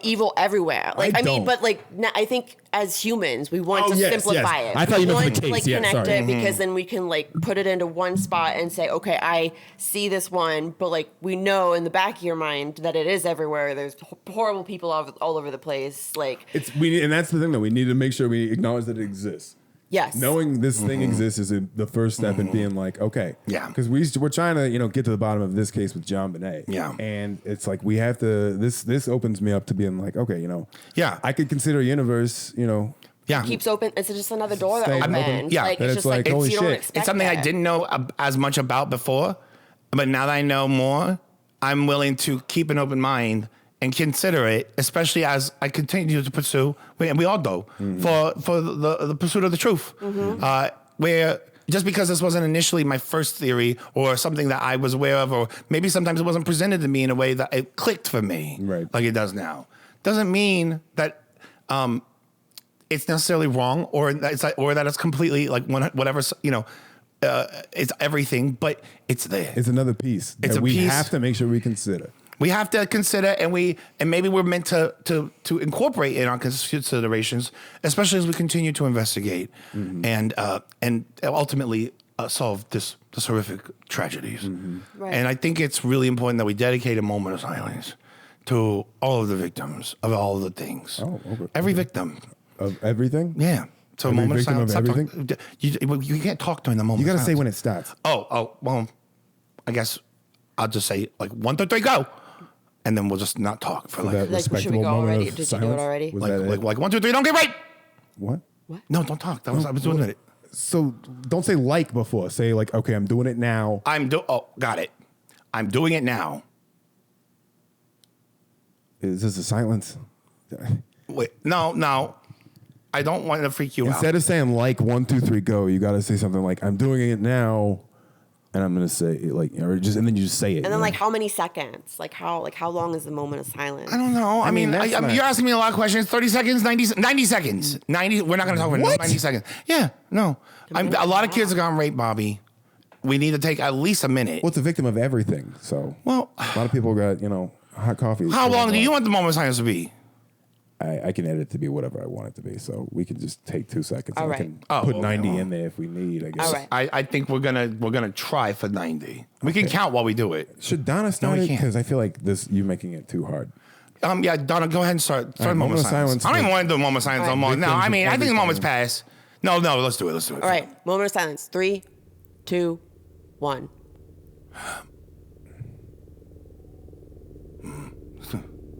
evil everywhere. I mean, but like I think as humans, we want to simplify it. I thought you meant for the case. Like connect it because then we can like put it into one spot and say, okay, I see this one, but like we know in the back of your mind that it is everywhere. There's horrible people all over the place. Like and that's the thing that we need to make sure we acknowledge that it exists. Yes. Knowing this thing exists is the first step in being like, okay. Yeah. Because we're trying to, get to the bottom of this case with JonBenet. Yeah. And it's like we have to, this opens me up to being like, okay, Yeah. I could consider a universe, Yeah. keeps open. It's just another door that Staying opens. open. Yeah. Like, That it's it's just like, like, holy you don't shit. expect It's something I that. didn't know as much about before, but now that I know more, I'm willing to keep an open mind and consider it, especially as I continue to pursue, and we all do, for the pursuit of the truth. Where just because this wasn't initially my first theory or something that I was aware of, or maybe sometimes it wasn't presented to me in a way that it clicked for me, Right. like it does now, doesn't mean that it's necessarily wrong or that it's completely like whatever it's everything, but it's there. It's another piece It's that a we piece. have to make sure we consider. We have to consider, and maybe we're meant to incorporate in our considerations, especially as we continue to investigate and ultimately solve this horrific tragedies. Right. And I think it's really important that we dedicate a moment of silence to all of the victims of all of the things. Oh, okay. Every victim Of everything? Yeah. So Every a moment of victim silence. of Stop everything? talking. You can't talk during the moment. You got to of say silence. when it starts. Oh, well, I guess I'll just say like 1, 2, 3, go. And then we'll just not talk for So that Like, should we respectable go moment already? of Did you do it silence? already? Was that it? like 1, 2, 3, don't get right. What? No, don't talk. I was doing it. So don't say like before. Say like, okay, I'm doing it now. Got it. I'm doing it now. Is this a silence? Wait, no. I don't want to freak you out. Instead of saying like 1, 2, 3, go, you got to say something like, I'm doing it now. And I'm gonna say and then you just say it. And then how many seconds? How long is the moment of silence? I don't know. I mean, you're asking me a lot of questions. 30 seconds, 90 seconds. 90. We're not gonna talk about 90 seconds. Yeah, no. A lot of kids have gotten raped, Bobby. We need to take at least a minute. Well, it's a victim of everything. So a lot of people got hot coffee. How long do you want the moment of silence to be? I can edit it to be whatever I want it to be, so we can just take 2 seconds. All and right. I can put 90 in there if we need. I guess. All right. I think we're gonna try for 90. We can count while we do it. Should Donna start it? can't. Because I feel like you're making it too hard. Yeah, Donna, go ahead and start. All right, moment of silence. I don't even want to do a moment of silence no more. No, I mean, I think the moment's passed. No, let's do it. All right, moment of silence. 3, 2, 1.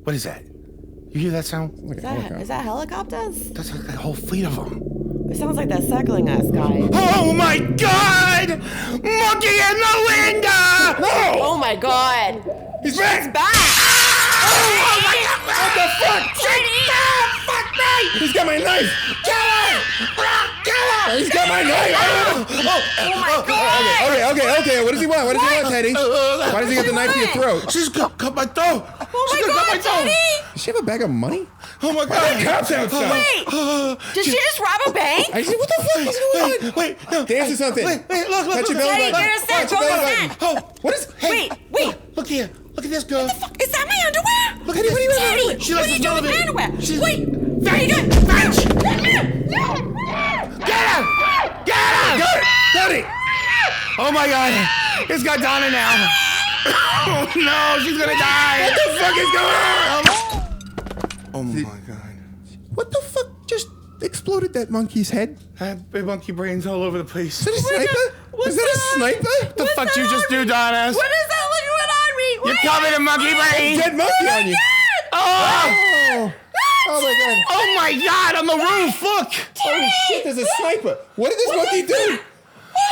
What is that? You hear that sound? Is that helicopters? That's like a whole fleet of them. It sounds like they're circling us, guys. Oh my God! Monkey in the window! No! Oh my God! He's back! He's back! Oh my God! What the fuck? Fuck me! He's got my knife! Kill her! He's got my knife! Oh my God! Okay. What does he want? Teddy? Why does he got the knife to your throat? She's gonna cut my throat! Oh my God, Teddy! Does she have a bag of money? Oh my God! Cops outside! Wait! Did she just rob a bank? I said, what the fuck is going on? Wait, no. Dance or something. Wait, look. Touch your belly Teddy, button. get a sec. Touch your belly button. Oh, What is? hey, Wait. Look here. Look at this girl. Is that my underwear? Look at this. Teddy, She what likes are you the smell doing of with my it. underwear? She's- Wait! Very good! Fetch! Get her! Teddy! Oh my God. It's got Donna now. Oh no, she's gonna die. What the fuck is going on? Oh my God. What the fuck just exploded that monkey's head? I have big monkey brains all over the place. Is that a sniper? Is that a sniper? What the fuck you just do, Donna? What is that liquid on me? You're covered in monkey brains. Dead monkey on you. Oh! Oh my God. Oh my God, on the roof, look! Holy shit, there's a sniper. What did this monkey do?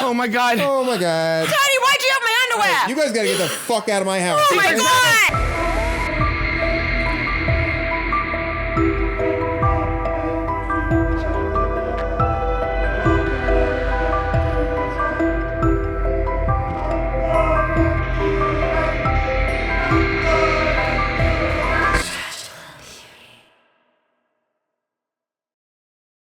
Oh my God. Oh my God. Teddy, why'd you have my underwear? You guys gotta get the fuck out of my house. Oh my God!